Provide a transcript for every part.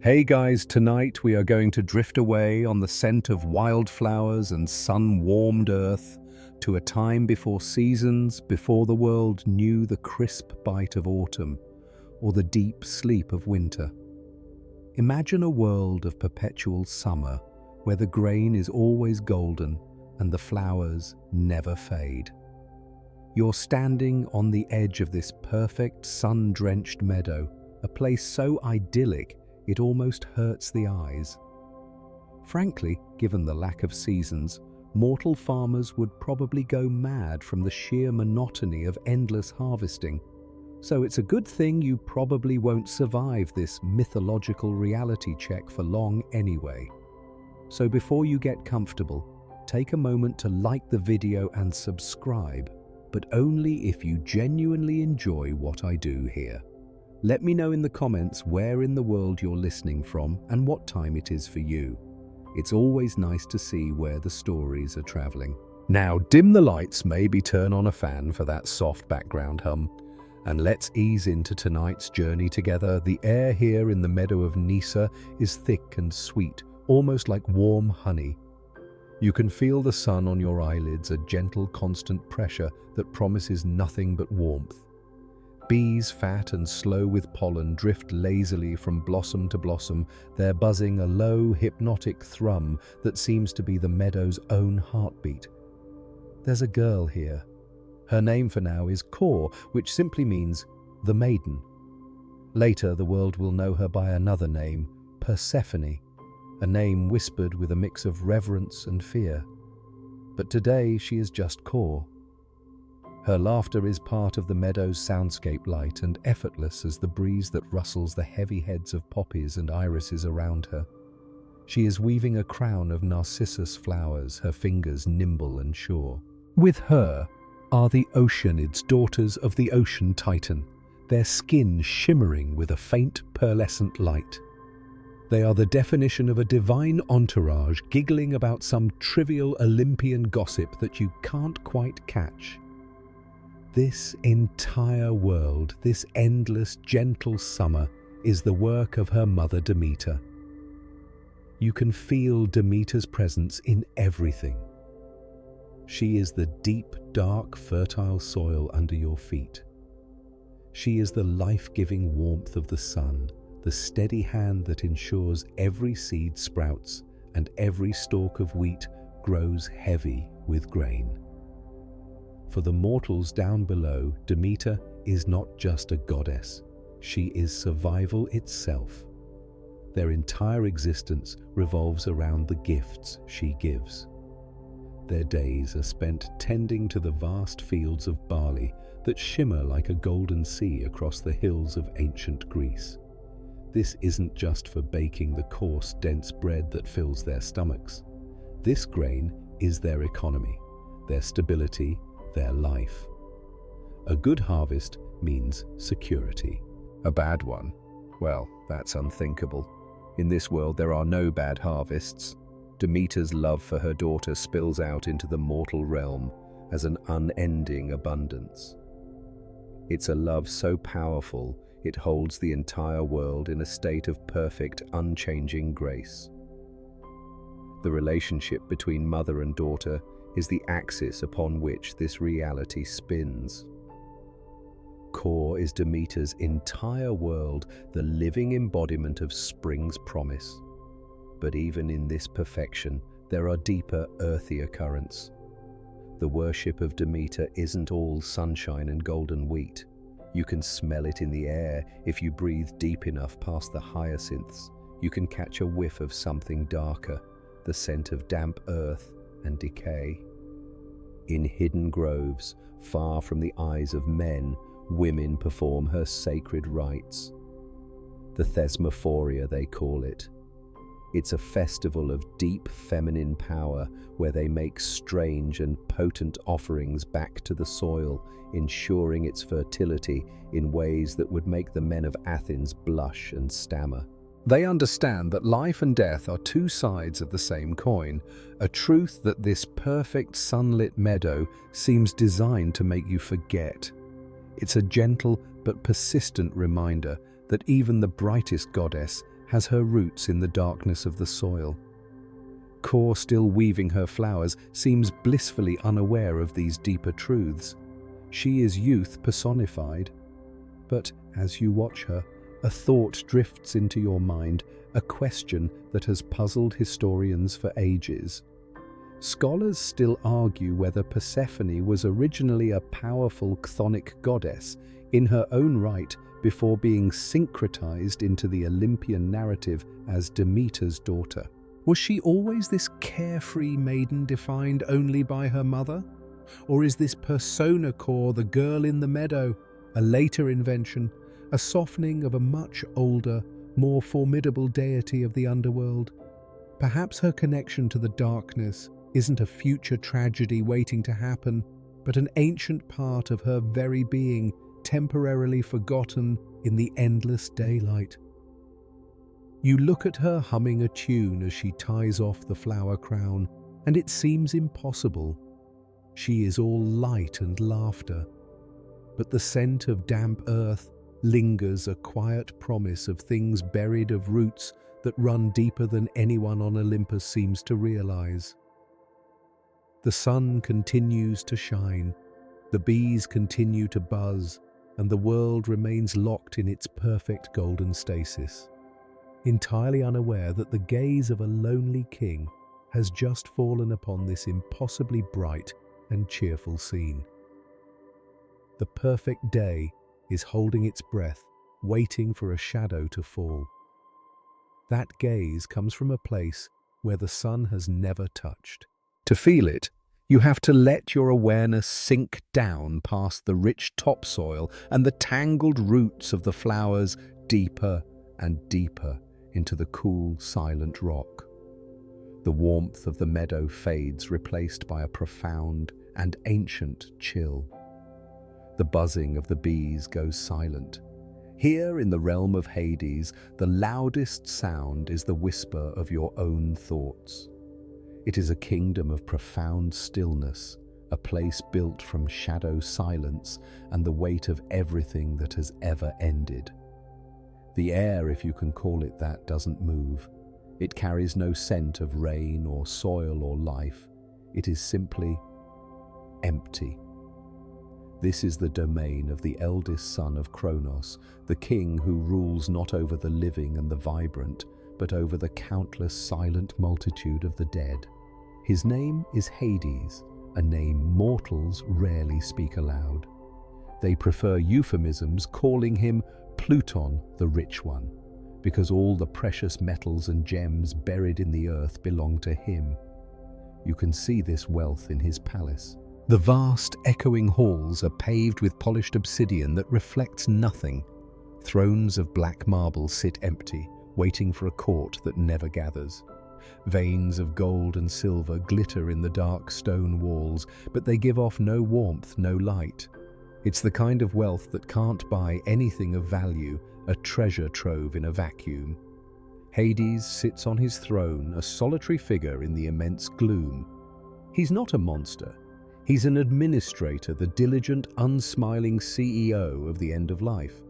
Hey guys, tonight we are going to drift away on the scent of wildflowers and sun-warmed earth to a time before seasons, before the world knew the crisp bite of autumn or the deep sleep of winter. Imagine a world of perpetual summer where the grain is always golden and the flowers never fade. You're standing on the edge of this perfect sun-drenched meadow, a place so idyllic it almost hurts the eyes. Frankly, given the lack of seasons, mortal farmers would probably go mad from the sheer monotony of endless harvesting. So it's a good thing you probably won't survive this mythological reality check for long anyway. So before you get comfortable, take a moment to like the video and subscribe, but only if you genuinely enjoy what I do here. Let me know in the comments where in the world you're listening from and what time it is for you. It's always nice to see where the stories are traveling. Now dim the lights, maybe turn on a fan for that soft background hum, and let's ease into tonight's journey together. The air here in the meadow of Nisa is thick and sweet, almost like warm honey. You can feel the sun on your eyelids, a gentle, constant pressure that promises nothing but warmth. Bees, fat and slow with pollen, drift lazily from blossom to blossom, their buzzing a low, hypnotic thrum that seems to be the meadow's own heartbeat. There's a girl here. Her name for now is Kor, which simply means the maiden. Later, the world will know her by another name, Persephone, a name whispered with a mix of reverence and fear. But today, she is just Kor. Her laughter is part of the meadow's soundscape, light and effortless as the breeze that rustles the heavy heads of poppies and irises around her. She is weaving a crown of narcissus flowers, her fingers nimble and sure. With her are the oceanids, daughters of the ocean titan, their skin shimmering with a faint pearlescent light. They are the definition of a divine entourage, giggling about some trivial Olympian gossip that you can't quite catch. This entire world, this endless, gentle summer, is the work of her mother Demeter. You can feel Demeter's presence in everything. She is the deep, dark, fertile soil under your feet. She is the life-giving warmth of the sun, the steady hand that ensures every seed sprouts and every stalk of wheat grows heavy with grain. For the mortals down below, Demeter is not just a goddess. She is survival itself. Their entire existence revolves around the gifts she gives. Their days are spent tending to the vast fields of barley that shimmer like a golden sea across the hills of ancient Greece. This isn't just for baking the coarse, dense bread that fills their stomachs. This grain is their economy, their stability, their life. A good harvest means security. A bad one? Well, that's unthinkable. In this world there are no bad harvests. Demeter's love for her daughter spills out into the mortal realm as an unending abundance. It's a love so powerful it holds the entire world in a state of perfect, unchanging grace. The relationship between mother and daughter is the axis upon which this reality spins. Kor is Demeter's entire world, the living embodiment of spring's promise. But even in this perfection, there are deeper, earthier currents. The worship of Demeter isn't all sunshine and golden wheat. You can smell it in the air. If you breathe deep enough past the hyacinths, you can catch a whiff of something darker, the scent of damp earth and decay. In hidden groves, far from the eyes of men, women perform her sacred rites. The Thesmophoria, they call it. It's a festival of deep feminine power where they make strange and potent offerings back to the soil, ensuring its fertility in ways that would make the men of Athens blush and stammer. They understand that life and death are two sides of the same coin, a truth that this perfect sunlit meadow seems designed to make you forget. It's a gentle but persistent reminder that even the brightest goddess has her roots in the darkness of the soil. Core, still weaving her flowers, seems blissfully unaware of these deeper truths. She is youth personified. But as you watch her, a thought drifts into your mind, a question that has puzzled historians for ages. Scholars still argue whether Persephone was originally a powerful chthonic goddess in her own right before being syncretized into the Olympian narrative as Demeter's daughter. Was she always this carefree maiden defined only by her mother? Or is this persona core the girl in the meadow, a later invention, a softening of a much older, more formidable deity of the underworld? Perhaps her connection to the darkness isn't a future tragedy waiting to happen, but an ancient part of her very being, temporarily forgotten in the endless daylight. You look at her humming a tune as she ties off the flower crown, and it seems impossible. She is all light and laughter, but the scent of damp earth lingers, a quiet promise of things buried, of roots that run deeper than anyone on Olympus seems to realize. The sun continues to shine, the bees continue to buzz, and the world remains locked in its perfect golden stasis, entirely unaware that the gaze of a lonely king has just fallen upon this impossibly bright and cheerful scene. The perfect day is holding its breath, waiting for a shadow to fall. That gaze comes from a place where the sun has never touched. To feel it, you have to let your awareness sink down past the rich topsoil and the tangled roots of the flowers, deeper and deeper into the cool, silent rock. The warmth of the meadow fades, replaced by a profound and ancient chill. The buzzing of the bees goes silent. Here in the realm of Hades, the loudest sound is the whisper of your own thoughts. It is a kingdom of profound stillness, a place built from shadow silence and the weight of everything that has ever ended. The air, if you can call it that, doesn't move. It carries no scent of rain or soil or life. It is simply empty. This is the domain of the eldest son of Kronos, the king who rules not over the living and the vibrant, but over the countless silent multitude of the dead. His name is Hades, a name mortals rarely speak aloud. They prefer euphemisms, calling him Pluton, the Rich One, because all the precious metals and gems buried in the earth belong to him. You can see this wealth in his palace. The vast, echoing halls are paved with polished obsidian that reflects nothing. Thrones of black marble sit empty, waiting for a court that never gathers. Veins of gold and silver glitter in the dark stone walls, but they give off no warmth, no light. It's the kind of wealth that can't buy anything of value, a treasure trove in a vacuum. Hades sits on his throne, a solitary figure in the immense gloom. He's not a monster. He's an administrator, the diligent, unsmiling CEO of the end of life.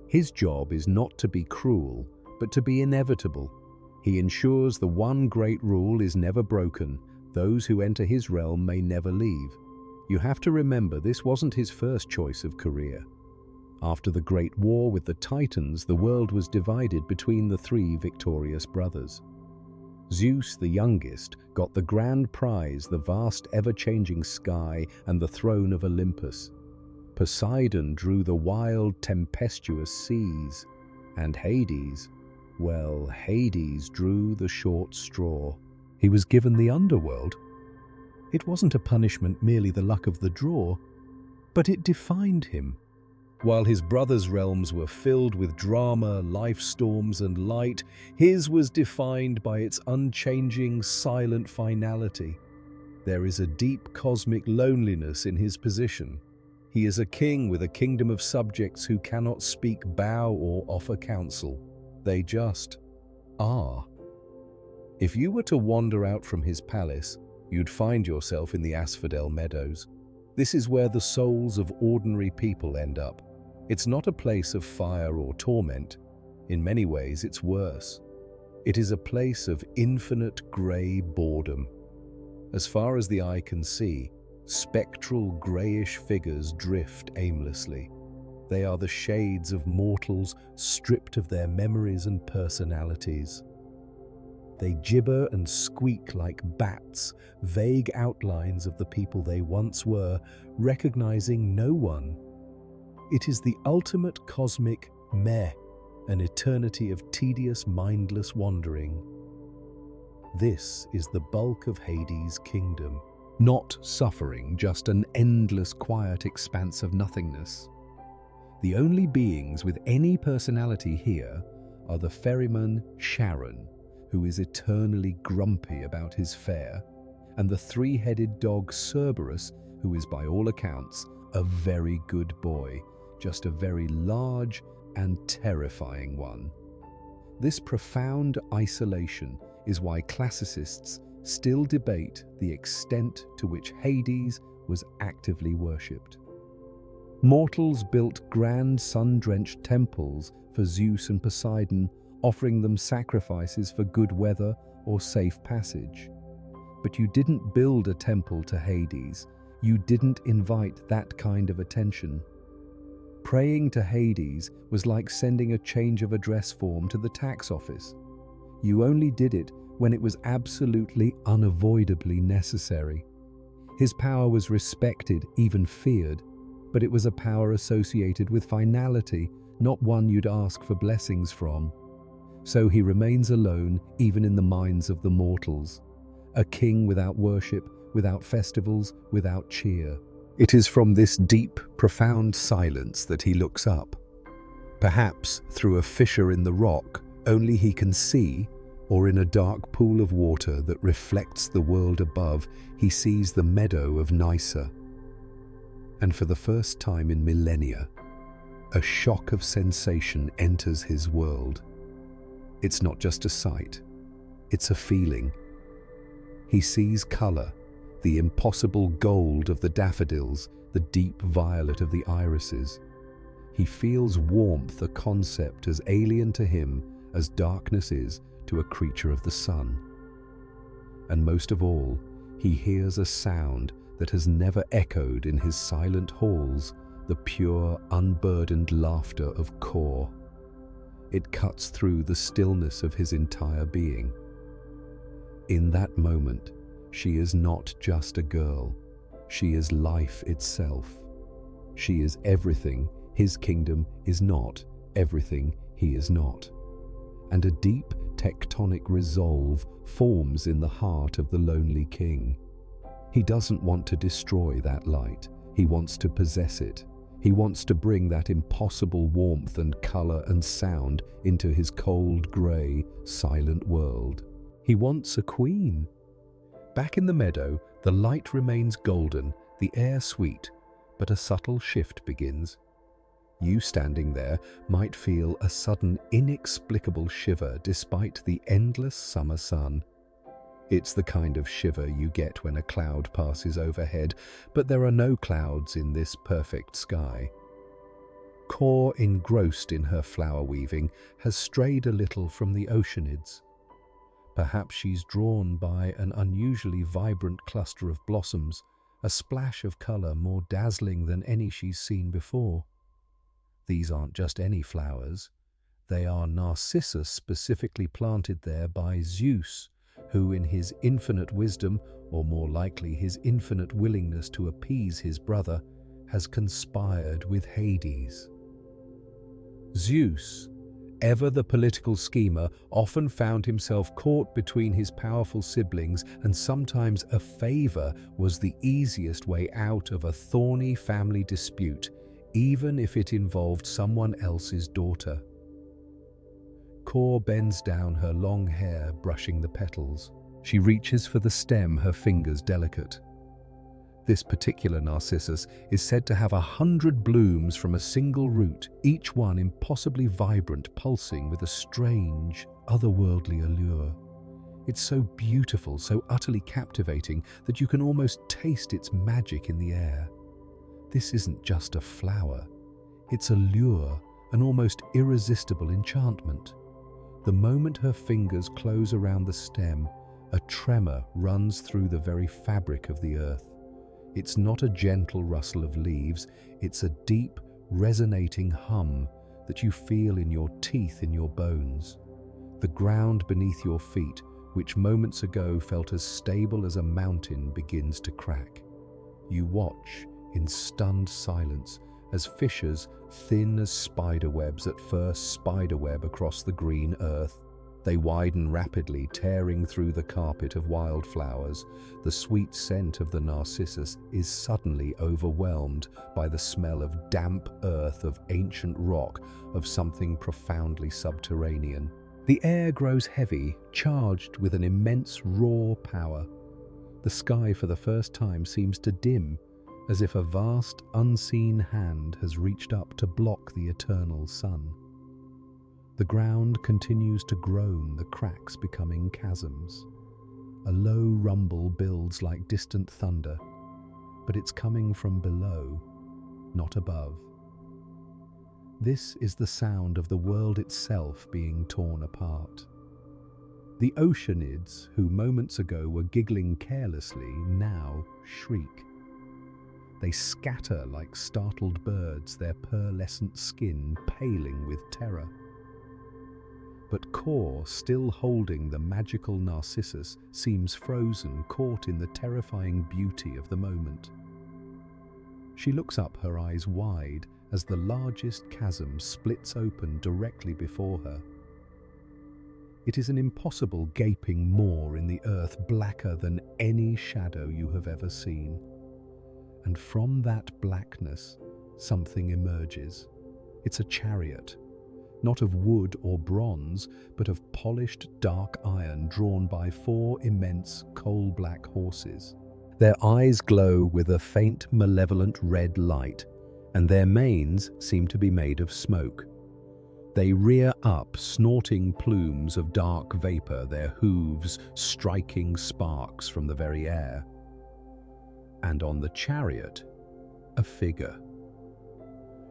His job is not to be cruel, but to be inevitable. He ensures the one great rule is never broken: those who enter his realm may never leave. You have to remember, this wasn't his first choice of career. After the Great War with the Titans, the world was divided between the three victorious brothers. Zeus, the youngest, got the grand prize, the vast, ever-changing sky and the throne of Olympus. Poseidon drew the wild, tempestuous seas, and Hades, well, Hades drew the short straw. He was given the underworld. It wasn't a punishment, merely the luck of the draw, but it defined him. While his brothers' realms were filled with drama, life storms, and light, his was defined by its unchanging, silent finality. There is a deep cosmic loneliness in his position. He is a king with a kingdom of subjects who cannot speak, bow, or offer counsel. They just are. If you were to wander out from his palace, you'd find yourself in the Asphodel Meadows. This is where the souls of ordinary people end up. It's not a place of fire or torment. In many ways, it's worse. It is a place of infinite grey boredom. As far as the eye can see, spectral greyish figures drift aimlessly. They are the shades of mortals stripped of their memories and personalities. They gibber and squeak like bats, vague outlines of the people they once were, recognizing no one. It is the ultimate cosmic meh, an eternity of tedious, mindless wandering. This is the bulk of Hades' kingdom. Not suffering, just an endless, quiet expanse of nothingness. The only beings with any personality here are the ferryman Charon, who is eternally grumpy about his fare, and the three-headed dog Cerberus, who is by all accounts a very good boy, just a very large and terrifying one. This profound isolation is why classicists still debate the extent to which Hades was actively worshipped. Mortals built grand sun-drenched temples for Zeus and Poseidon, offering them sacrifices for good weather or safe passage. But you didn't build a temple to Hades. You didn't invite that kind of attention. Praying to Hades was like sending a change of address form to the tax office. You only did it when it was absolutely unavoidably necessary. His power was respected, even feared, but it was a power associated with finality, not one you'd ask for blessings from. So he remains alone even in the minds of the mortals, a king without worship, without festivals, without cheer. It is from this deep, profound silence that he looks up. Perhaps through a fissure in the rock only he can see, or in a dark pool of water that reflects the world above, he sees the meadow of Nysa. And for the first time in millennia, a shock of sensation enters his world. It's not just a sight, it's a feeling. He sees color, the impossible gold of the daffodils, the deep violet of the irises. He feels warmth, a concept as alien to him as darkness is to a creature of the sun. And most of all, he hears a sound that has never echoed in his silent halls, the pure, unburdened laughter of Kor. It cuts through the stillness of his entire being. In that moment, she is not just a girl. She is life itself. She is everything his kingdom is not, everything he is not. And a deep tectonic resolve forms in the heart of the lonely king. He doesn't want to destroy that light. He wants to possess it. He wants to bring that impossible warmth and color and sound into his cold, gray, silent world. He wants a queen. Back in the meadow, the light remains golden, the air sweet, but a subtle shift begins. You standing there might feel a sudden, inexplicable shiver despite the endless summer sun. It's the kind of shiver you get when a cloud passes overhead, but there are no clouds in this perfect sky. Kor, engrossed in her flower weaving, has strayed a little from the oceanids. Perhaps she's drawn by an unusually vibrant cluster of blossoms, a splash of color more dazzling than any she's seen before. These aren't just any flowers. They are narcissus specifically planted there by Zeus, who in his infinite wisdom, or more likely his infinite willingness to appease his brother, has conspired with Hades. Zeus, ever the political schemer, often found himself caught between his powerful siblings, and sometimes a favor was the easiest way out of a thorny family dispute, even if it involved someone else's daughter. Kor bends down her long hair, brushing the petals. She reaches for the stem, her fingers delicate. This particular narcissus is said to have 100 blooms from a single root, each one impossibly vibrant, pulsing with a strange, otherworldly allure. It's so beautiful, so utterly captivating, that you can almost taste its magic in the air. This isn't just a flower. It's a lure, an almost irresistible enchantment. The moment her fingers close around the stem, a tremor runs through the very fabric of the earth. It's not a gentle rustle of leaves, it's a deep, resonating hum that you feel in your teeth, in your bones. The ground beneath your feet, which moments ago felt as stable as a mountain, begins to crack. You watch in stunned silence as fissures, thin as spiderwebs at first, spiderweb across the green earth. They widen rapidly, tearing through the carpet of wildflowers. The sweet scent of the narcissus is suddenly overwhelmed by the smell of damp earth, of ancient rock, of something profoundly subterranean. The air grows heavy, charged with an immense raw power. The sky for the first time seems to dim, as if a vast, unseen hand has reached up to block the eternal sun. The ground continues to groan, the cracks becoming chasms. A low rumble builds like distant thunder, but it's coming from below, not above. This is the sound of the world itself being torn apart. The oceanids, who moments ago were giggling carelessly, now shriek. They scatter like startled birds, their pearlescent skin paling with terror. But Core, still holding the magical narcissus, seems frozen, caught in the terrifying beauty of the moment. She looks up, her eyes wide, as the largest chasm splits open directly before her. It is an impossible gaping maw in the earth, blacker than any shadow you have ever seen. And from that blackness, something emerges. It's a chariot, not of wood or bronze, but of polished dark iron drawn by 4 immense coal-black horses. Their eyes glow with a faint, malevolent red light, and their manes seem to be made of smoke. They rear up, snorting plumes of dark vapor, their hooves striking sparks from the very air. And on the chariot, a figure.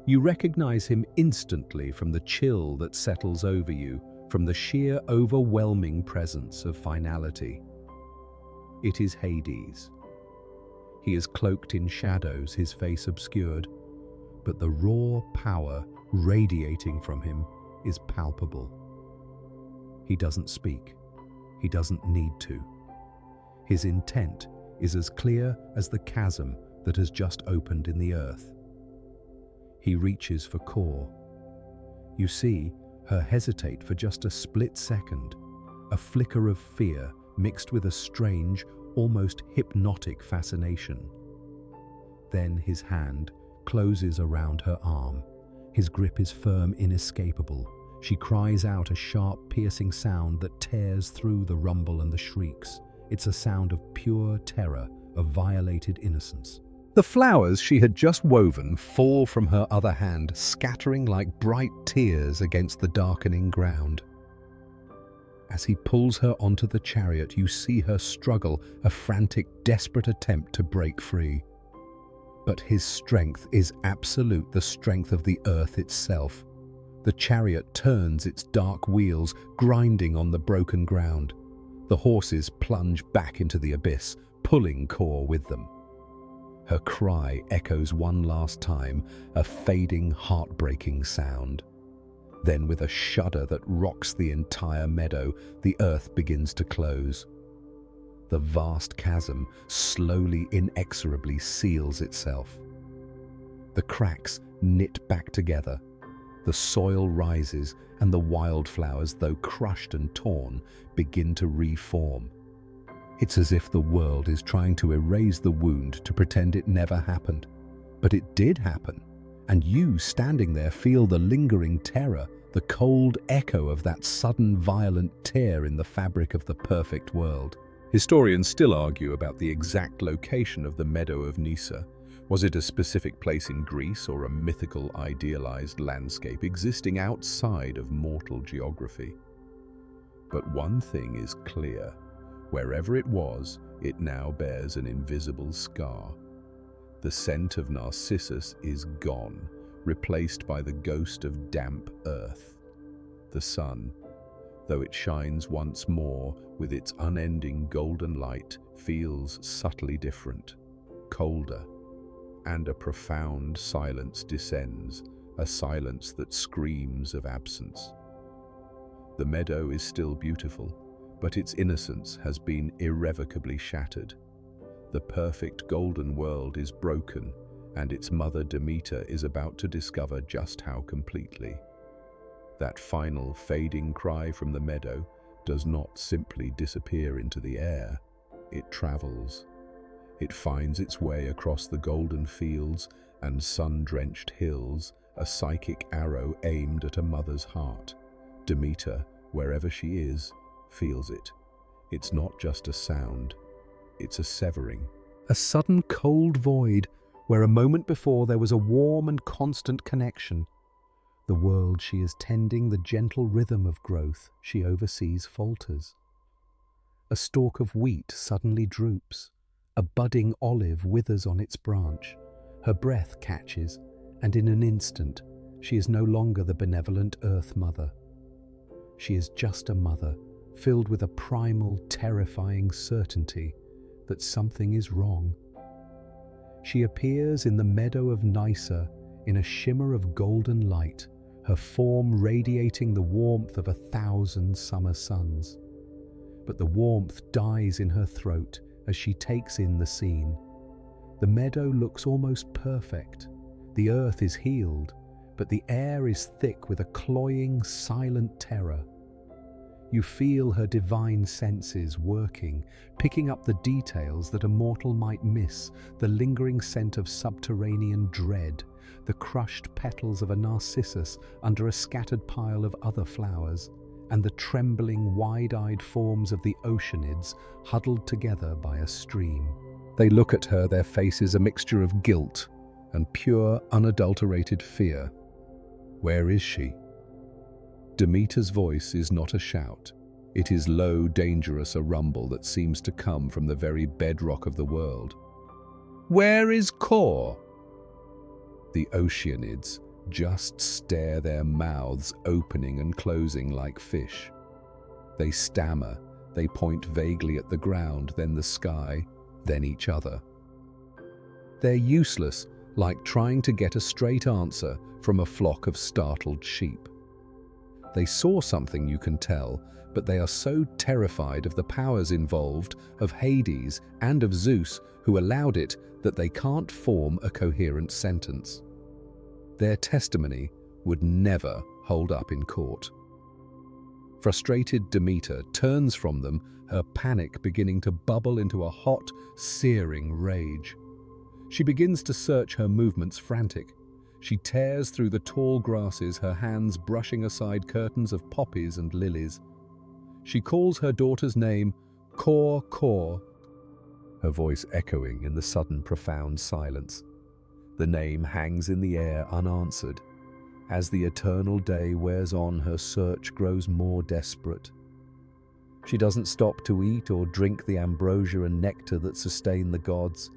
You recognize him instantly from the chill that settles over you, from the sheer overwhelming presence of finality. It is Hades. He is cloaked in shadows, his face obscured, but the raw power radiating from him is palpable. He doesn't speak. He doesn't need to. His intent is as clear as the chasm that has just opened in the earth. He reaches for Core. You see her hesitate for just a split second, a flicker of fear mixed with a strange, almost hypnotic fascination. Then his hand closes around her arm. His grip is firm, inescapable. She cries out a sharp, piercing sound that tears through the rumble and the shrieks. It's a sound of pure terror, of violated innocence. The flowers she had just woven fall from her other hand, scattering like bright tears against the darkening ground. As he pulls her onto the chariot, you see her struggle, a frantic, desperate attempt to break free. But his strength is absolute, the strength of the earth itself. The chariot turns its dark wheels, grinding on the broken ground. The horses plunge back into the abyss, pulling Core with them. Her cry echoes one last time, a fading, heartbreaking sound. Then, with a shudder that rocks the entire meadow, the earth begins to close. The vast chasm slowly, inexorably seals itself. The cracks knit back together. The soil rises, and the wildflowers, though crushed and torn, begin to reform. It's as if the world is trying to erase the wound to pretend it never happened. But it did happen, and you, standing there, feel the lingering terror, the cold echo of that sudden violent tear in the fabric of the perfect world. Historians still argue about the exact location of the Meadow of Nysa. Was it a specific place in Greece or a mythical, idealized landscape existing outside of mortal geography? But one thing is clear. Wherever it was, it now bears an invisible scar. The scent of Narcissus is gone, replaced by the ghost of damp earth. The sun, though it shines once more with its unending golden light, feels subtly different, colder, and a profound silence descends, a silence that screams of absence. The meadow is still beautiful, but its innocence has been irrevocably shattered. The perfect golden world is broken, and its mother Demeter is about to discover just how completely. That final fading cry from the meadow does not simply disappear into the air. It travels. It finds its way across the golden fields and sun-drenched hills, a psychic arrow aimed at a mother's heart. Demeter, wherever she is, feels it. It's not just a sound, it's a severing. A sudden cold void where a moment before there was a warm and constant connection. The world she is tending, the gentle rhythm of growth she oversees, falters. A stalk of wheat suddenly droops. A budding olive withers on its branch. Her breath catches, and in an instant, she is no longer the benevolent Earth Mother. She is just a mother, filled with a primal, terrifying certainty that something is wrong. She appears in the meadow of Nysa in a shimmer of golden light, her form radiating the warmth of 1,000 summer suns. But the warmth dies in her throat as she takes in the scene. The meadow looks almost perfect. The earth is healed, but the air is thick with a cloying, silent terror. You feel her divine senses working, picking up the details that a mortal might miss, the lingering scent of subterranean dread, the crushed petals of a narcissus under a scattered pile of other flowers, and the trembling, wide-eyed forms of the oceanids huddled together by a stream. They look at her, their faces a mixture of guilt and pure, unadulterated fear. Where is she? Demeter's voice is not a shout. It is low, dangerous, a rumble that seems to come from the very bedrock of the world. Where is Kor? The oceanids just stare, their mouths opening and closing like fish. They stammer, they point vaguely at the ground, then the sky, then each other. They're useless, like trying to get a straight answer from a flock of startled sheep. They saw something, you can tell, but they are so terrified of the powers involved, of Hades and of Zeus, who allowed it, that they can't form a coherent sentence. Their testimony would never hold up in court. Frustrated Demeter turns from them, her panic beginning to bubble into a hot, searing rage. She begins to search, her movements frantic. She tears through the tall grasses, her hands brushing aside curtains of poppies and lilies. She calls her daughter's name, Kor, Kor, her voice echoing in the sudden profound silence. The name hangs in the air unanswered. As the eternal day wears on, her search grows more desperate. She doesn't stop to eat or drink the ambrosia and nectar that sustain the gods.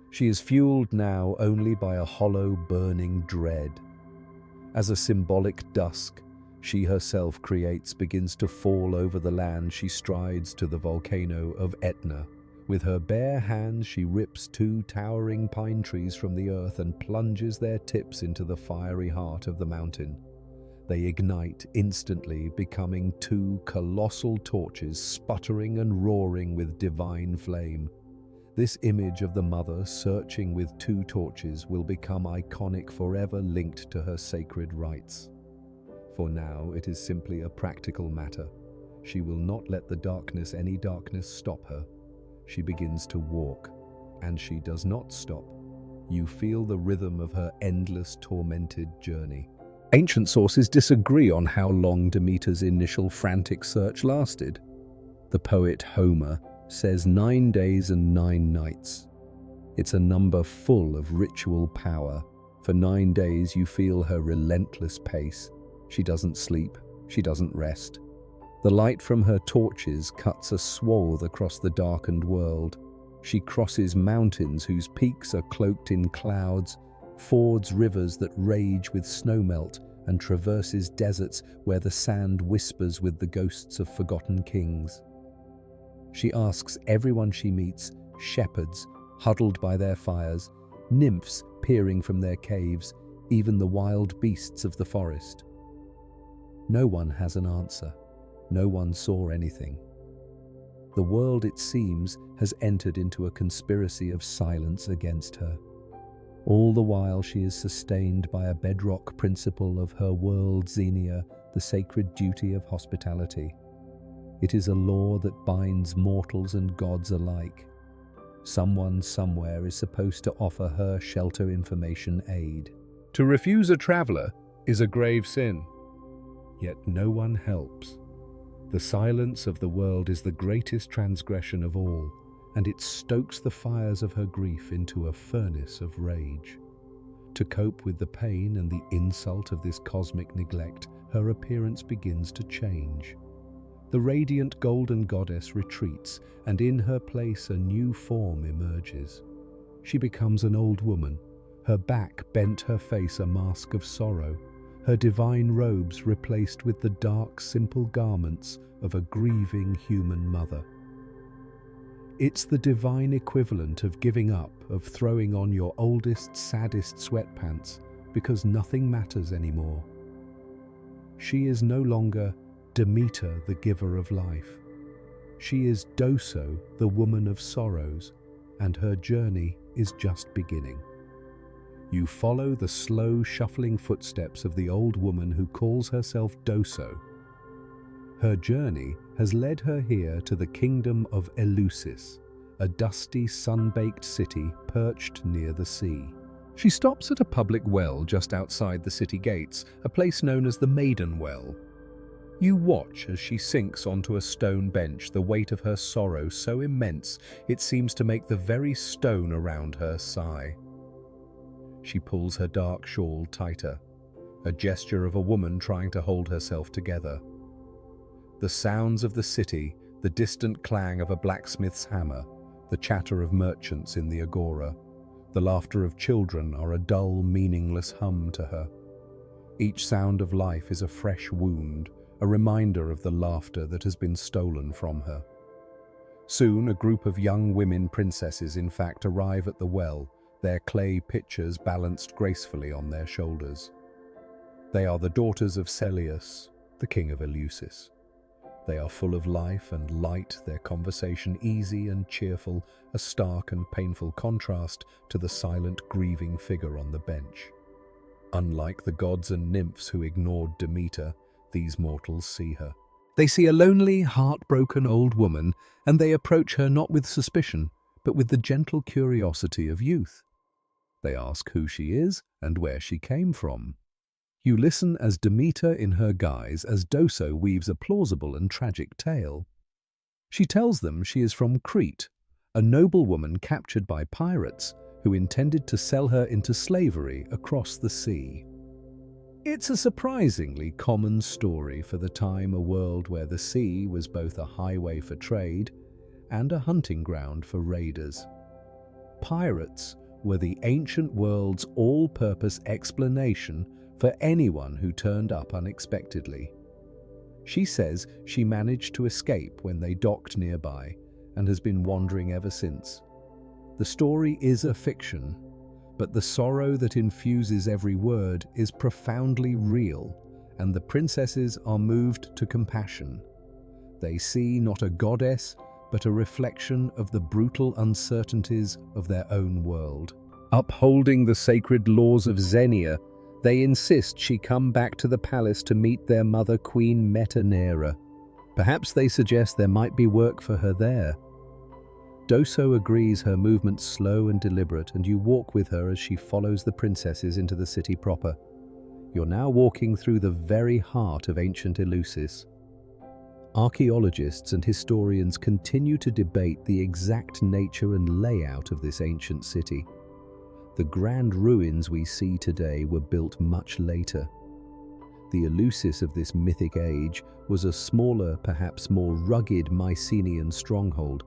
She is fueled now only by a hollow, burning dread. As a symbolic dusk she herself creates begins to fall over the land, she strides to the volcano of Etna. With her bare hands she rips 2 towering pine trees from the earth and plunges their tips into the fiery heart of the mountain. They ignite instantly, becoming 2 colossal torches, sputtering and roaring with divine flame. This image of the mother searching with 2 torches will become iconic, forever linked to her sacred rites. For now, it is simply a practical matter. She will not let the darkness, any darkness, stop her. She begins to walk, and she does not stop. You feel the rhythm of her endless, tormented journey. Ancient sources disagree on how long Demeter's initial frantic search lasted. The poet Homer says 9 days and 9 nights. It's a number full of ritual power. For 9 days you feel her relentless pace. She doesn't sleep, she doesn't rest. The light from her torches cuts a swath across the darkened world. She crosses mountains whose peaks are cloaked in clouds, fords rivers that rage with snowmelt, and traverses deserts where the sand whispers with the ghosts of forgotten kings. She asks everyone she meets, shepherds huddled by their fires, nymphs peering from their caves, even the wild beasts of the forest. No one has an answer. No one saw anything. The world, it seems, has entered into a conspiracy of silence against her. All the while she is sustained by a bedrock principle of her world, Xenia, the sacred duty of hospitality. It is a law that binds mortals and gods alike. Someone somewhere is supposed to offer her shelter, information, aid. To refuse a traveler is a grave sin. Yet no one helps. The silence of the world is the greatest transgression of all, and it stokes the fires of her grief into a furnace of rage. To cope with the pain and the insult of this cosmic neglect, her appearance begins to change. The radiant golden goddess retreats, and in her place a new form emerges. She becomes an old woman, her back bent, her face a mask of sorrow, her divine robes replaced with the dark, simple garments of a grieving human mother. It's the divine equivalent of giving up, of throwing on your oldest, saddest sweatpants because nothing matters anymore. She is no longer Demeter, the giver of life. She is Doso, the woman of sorrows, and her journey is just beginning. You follow the slow, shuffling footsteps of the old woman who calls herself Doso. Her journey has led her here to the kingdom of Eleusis, a dusty, sun-baked city perched near the sea. She stops at a public well just outside the city gates, a place known as the Maiden Well. You watch as she sinks onto a stone bench, the weight of her sorrow so immense it seems to make the very stone around her sigh. She pulls her dark shawl tighter, a gesture of a woman trying to hold herself together. The sounds of the city, the distant clang of a blacksmith's hammer, the chatter of merchants in the agora, the laughter of children are a dull, meaningless hum to her. Each sound of life is a fresh wound, a reminder of the laughter that has been stolen from her. Soon a group of young women princesses in fact arrive at the well, their clay pitchers balanced gracefully on their shoulders. They are the daughters of Celeus, the king of Eleusis. They are full of life and light, their conversation easy and cheerful, a stark and painful contrast to the silent, grieving figure on the bench. Unlike the gods and nymphs who ignored Demeter, these mortals see her. They see a lonely, heartbroken old woman, and they approach her not with suspicion, but with the gentle curiosity of youth. They ask who she is and where she came from. You listen as Demeter in her guise as Doso weaves a plausible and tragic tale. She tells them she is from Crete, a noblewoman captured by pirates who intended to sell her into slavery across the sea. It's a surprisingly common story for the time, a world where the sea was both a highway for trade and a hunting ground for raiders. Pirates were the ancient world's all-purpose explanation for anyone who turned up unexpectedly. She says she managed to escape when they docked nearby and has been wandering ever since. The story is a fiction, but the sorrow that infuses every word is profoundly real, and the princesses are moved to compassion. They see not a goddess, but a reflection of the brutal uncertainties of their own world. Upholding the sacred laws of Xenia, they insist she come back to the palace to meet their mother, Queen Metanera. Perhaps they suggest there might be work for her there. Doso agrees, her movements slow and deliberate, and you walk with her as she follows the princesses into the city proper. You're now walking through the very heart of ancient Eleusis. Archaeologists and historians continue to debate the exact nature and layout of this ancient city. The grand ruins we see today were built much later. The Eleusis of this mythic age was a smaller, perhaps more rugged Mycenaean stronghold,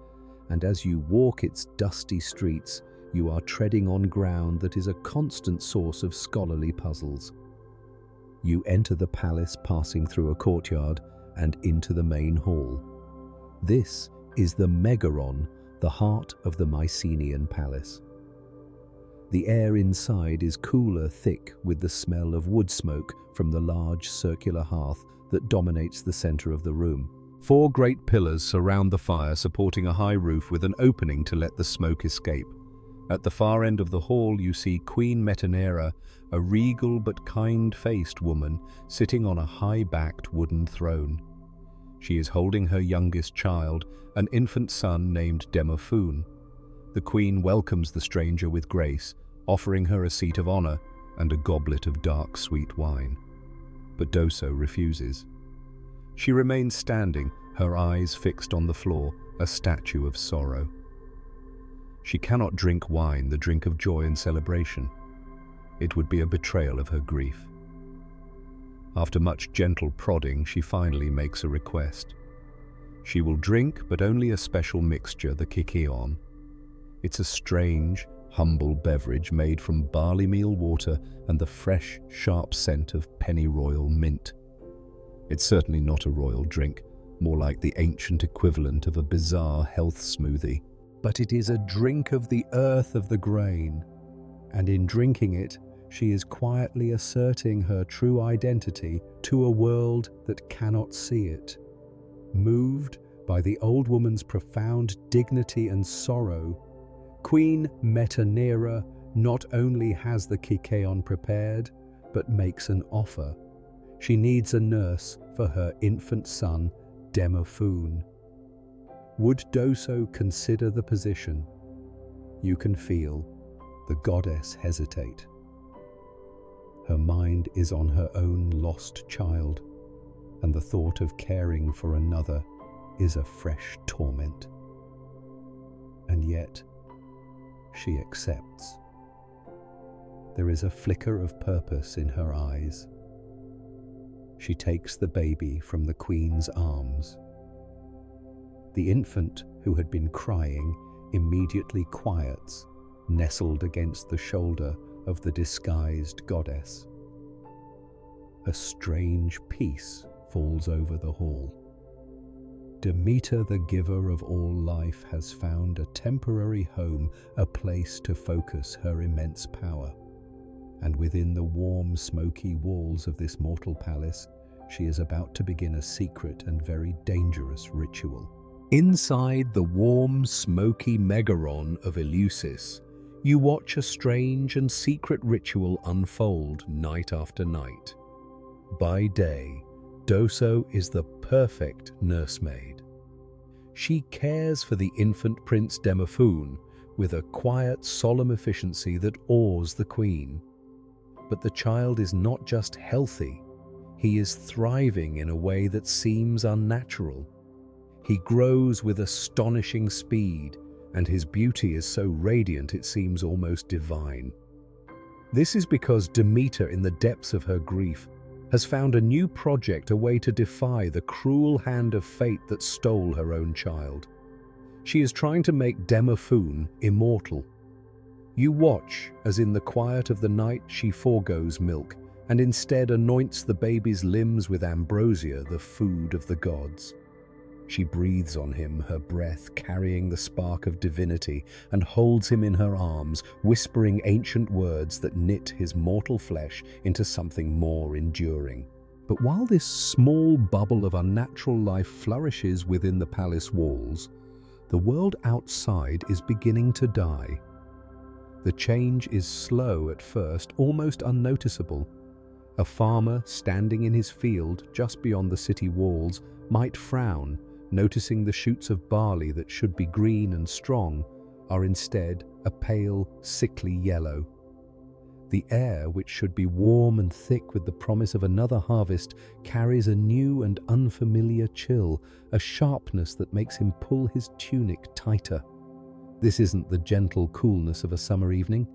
and as you walk its dusty streets, you are treading on ground that is a constant source of scholarly puzzles. You enter the palace, passing through a courtyard and into the main hall. This is the Megaron, the heart of the Mycenaean palace. The air inside is cooler, thick with the smell of wood smoke from the large circular hearth that dominates the center of the room. 4 great pillars surround the fire, supporting a high roof with an opening to let the smoke escape. At the far end of the hall, you see Queen Metaneira, a regal but kind-faced woman sitting on a high-backed wooden throne. She is holding her youngest child, an infant son named Demophoon. The queen welcomes the stranger with grace, offering her a seat of honor and a goblet of dark, sweet wine. But Doso refuses. She remains standing, her eyes fixed on the floor, a statue of sorrow. She cannot drink wine, the drink of joy and celebration. It would be a betrayal of her grief. After much gentle prodding, she finally makes a request. She will drink, but only a special mixture, the kykeon. It's a strange, humble beverage made from barley meal water and the fresh, sharp scent of pennyroyal mint. It's certainly not a royal drink, more like the ancient equivalent of a bizarre health smoothie. But it is a drink of the earth of the grain, and in drinking it, she is quietly asserting her true identity to a world that cannot see it. Moved by the old woman's profound dignity and sorrow, Queen Metaneira not only has the kykeon prepared, but makes an offer. She needs a nurse for her infant son, Demophoon. Would Doso consider the position? You can feel the goddess hesitate. Her mind is on her own lost child, and the thought of caring for another is a fresh torment. And yet, she accepts. There is a flicker of purpose in her eyes. She takes the baby from the queen's arms. The infant, who had been crying, immediately quiets, nestled against the shoulder of the disguised goddess. A strange peace falls over the hall. Demeter, the giver of all life, has found a temporary home, a place to focus her immense power. And within the warm, smoky walls of this mortal palace, she is about to begin a secret and very dangerous ritual. Inside the warm, smoky Megaron of Eleusis, you watch a strange and secret ritual unfold night after night. By day, Doso is the perfect nursemaid. She cares for the infant Prince Demophoon with a quiet, solemn efficiency that awes the queen. But the child is not just healthy, he is thriving in a way that seems unnatural. He grows with astonishing speed, and his beauty is so radiant it seems almost divine. This is because Demeter, in the depths of her grief, has found a new project, a way to defy the cruel hand of fate that stole her own child. She is trying to make Demophoon immortal. You watch as in the quiet of the night she forgoes milk and instead anoints the baby's limbs with ambrosia, the food of the gods. She breathes on him, her breath carrying the spark of divinity, and holds him in her arms, whispering ancient words that knit his mortal flesh into something more enduring. But while this small bubble of unnatural life flourishes within the palace walls, the world outside is beginning to die. The change is slow at first, almost unnoticeable. A farmer standing in his field just beyond the city walls might frown, noticing the shoots of barley that should be green and strong are instead a pale, sickly yellow. The air, which should be warm and thick with the promise of another harvest, carries a new and unfamiliar chill, a sharpness that makes him pull his tunic tighter. This isn't the gentle coolness of a summer evening.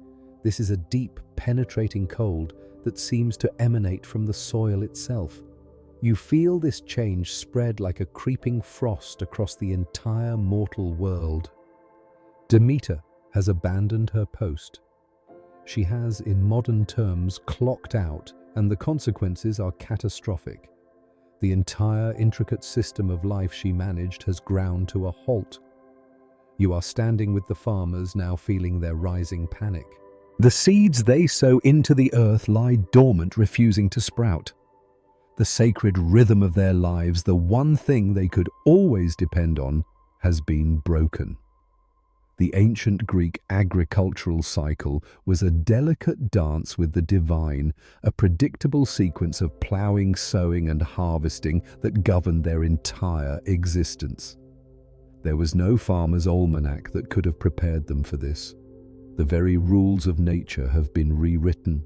This is a deep, penetrating cold that seems to emanate from the soil itself. You feel this change spread like a creeping frost across the entire mortal world. Demeter has abandoned her post. She has, in modern terms, clocked out, and the consequences are catastrophic. The entire intricate system of life she managed has ground to a halt. You are standing with the farmers, now feeling their rising panic. The seeds they sow into the earth lie dormant, refusing to sprout. The sacred rhythm of their lives, the one thing they could always depend on, has been broken. The ancient Greek agricultural cycle was a delicate dance with the divine, a predictable sequence of ploughing, sowing, and harvesting that governed their entire existence. There was no farmer's almanac that could have prepared them for this. The very rules of nature have been rewritten.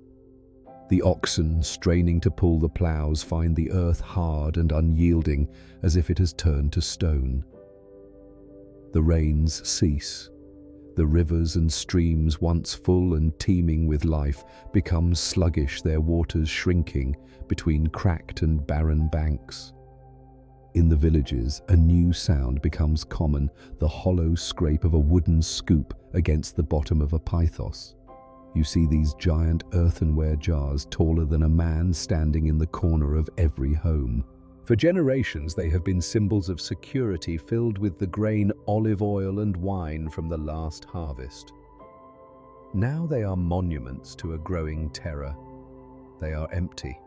The oxen, straining to pull the ploughs, find the earth hard and unyielding, as if it has turned to stone. The rains cease. The rivers and streams, once full and teeming with life, become sluggish, their waters shrinking between cracked and barren banks. In the villages, a new sound becomes common, the hollow scrape of a wooden scoop against the bottom of a pythos. You see these giant earthenware jars taller than a man standing in the corner of every home. For generations, they have been symbols of security, filled with the grain, olive oil, and wine from the last harvest. Now they are monuments to a growing terror. They are empty.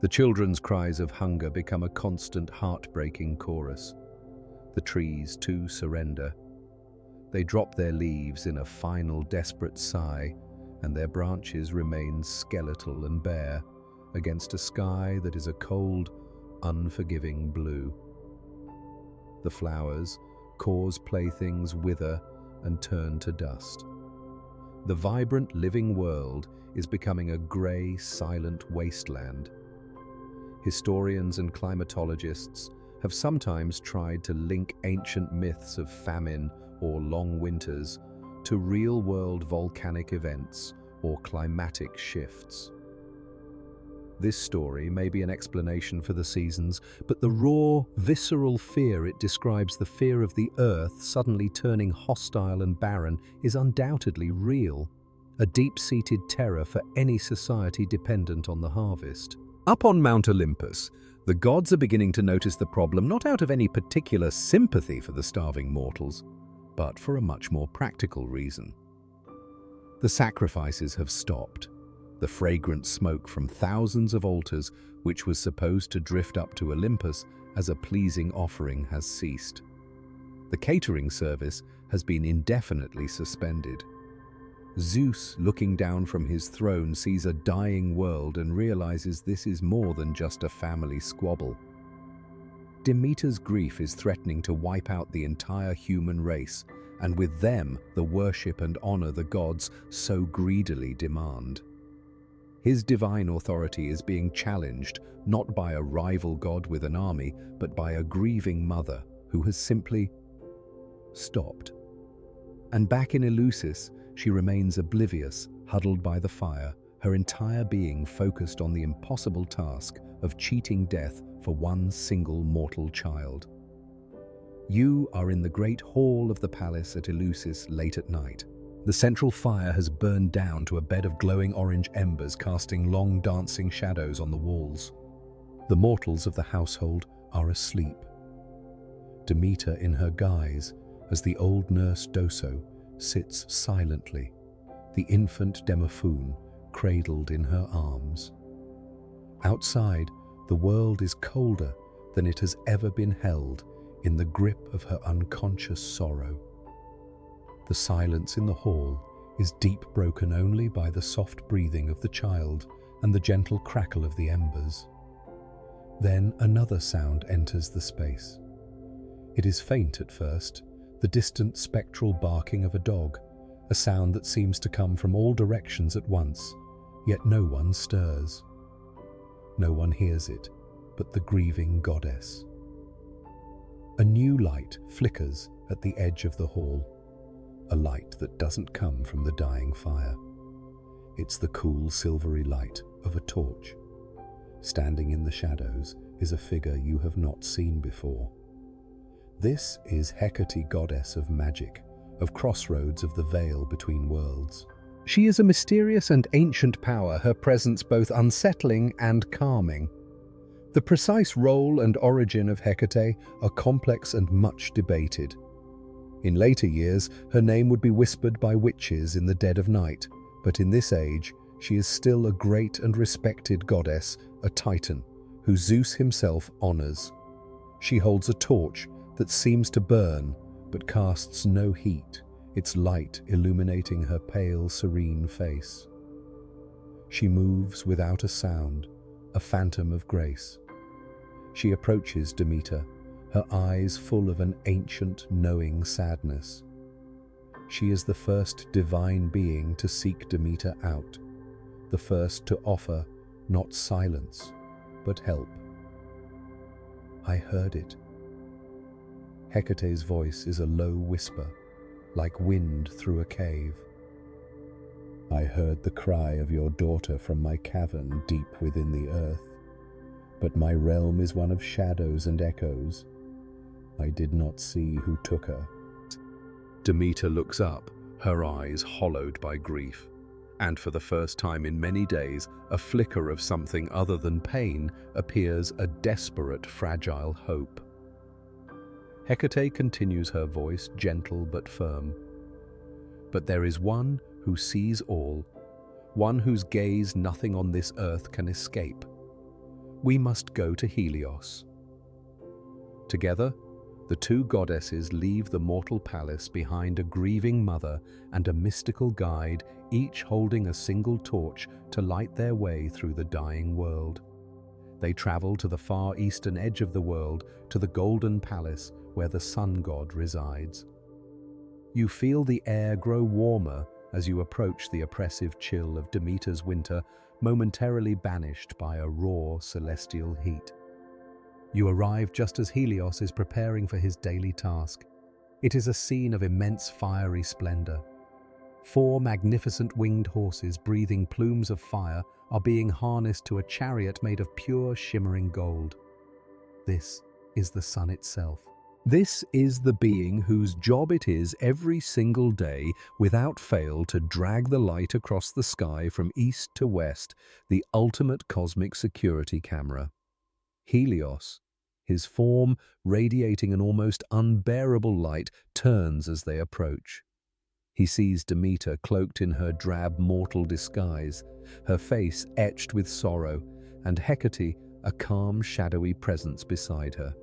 The children's cries of hunger become a constant, heartbreaking chorus. The trees, too, surrender. They drop their leaves in a final, desperate sigh, and their branches remain skeletal and bare against a sky that is a cold, unforgiving blue. The flowers, cause playthings, wither and turn to dust. The vibrant, living world is becoming a grey, silent wasteland. Historians and climatologists have sometimes tried to link ancient myths of famine or long winters to real-world volcanic events or climatic shifts. This story may be an explanation for the seasons, but the raw, visceral fear it describes, the fear of the earth suddenly turning hostile and barren, is undoubtedly real, a deep-seated terror for any society dependent on the harvest. Up on Mount Olympus, the gods are beginning to notice the problem, not out of any particular sympathy for the starving mortals, but for a much more practical reason. The sacrifices have stopped. The fragrant smoke from thousands of altars, which was supposed to drift up to Olympus as a pleasing offering, has ceased. The catering service has been indefinitely suspended. Zeus, looking down from his throne, sees a dying world and realizes this is more than just a family squabble. Demeter's grief is threatening to wipe out the entire human race, and with them the worship and honor the gods so greedily demand. His divine authority is being challenged not by a rival god with an army, but by a grieving mother who has simply stopped. And back in Eleusis, she remains oblivious, huddled by the fire, her entire being focused on the impossible task of cheating death for one single mortal child. You are in the great hall of the palace at Eleusis late at night. The central fire has burned down to a bed of glowing orange embers, casting long dancing shadows on the walls. The mortals of the household are asleep. Demeter in her guise, as the old nurse Doso sits silently, the infant Demophoon cradled in her arms. Outside, the world is colder than it has ever been held in the grip of her unconscious sorrow. The silence in the hall is deep, broken only by the soft breathing of the child and the gentle crackle of the embers. Then another sound enters the space. It is faint at first, the distant spectral barking of a dog, a sound that seems to come from all directions at once, yet no one stirs. No one hears it, but the grieving goddess. A new light flickers at the edge of the hall, a light that doesn't come from the dying fire. It's the cool, silvery light of a torch. Standing in the shadows is a figure you have not seen before. This is Hecate, goddess of magic, of crossroads of the veil between worlds. She is a mysterious and ancient power, her presence both unsettling and calming. The precise role and origin of Hecate are complex and much debated. In later years, her name would be whispered by witches in the dead of night, but in this age, she is still a great and respected goddess, a titan, who Zeus himself honors. She holds a torch that seems to burn, but casts no heat, its light illuminating her pale, serene face. She moves without a sound, a phantom of grace. She approaches Demeter, her eyes full of an ancient, knowing sadness. She is the first divine being to seek Demeter out, the first to offer not silence, but help. I heard it. Hecate's voice is a low whisper, like wind through a cave. I heard the cry of your daughter from my cavern deep within the earth, but my realm is one of shadows and echoes. I did not see who took her. Demeter looks up, her eyes hollowed by grief, and for the first time in many days, a flicker of something other than pain appears, a desperate, fragile hope. Hecate continues her voice, gentle but firm. But there is one who sees all, one whose gaze nothing on this earth can escape. We must go to Helios. Together, the two goddesses leave the mortal palace behind a grieving mother and a mystical guide, each holding a single torch to light their way through the dying world. They travel to the far eastern edge of the world, to the Golden Palace, where the sun god resides. You feel the air grow warmer as you approach the oppressive chill of Demeter's winter, momentarily banished by a raw celestial heat. You arrive just as Helios is preparing for his daily task. It is a scene of immense fiery splendor. 4 magnificent winged horses breathing plumes of fire are being harnessed to a chariot made of pure shimmering gold. This is the sun itself. This is the being whose job it is every single day, without fail, to drag the light across the sky from east to west, the ultimate cosmic security camera. Helios, his form radiating an almost unbearable light, turns as they approach. He sees Demeter cloaked in her drab mortal disguise, her face etched with sorrow, and Hecate, a calm, shadowy presence beside her.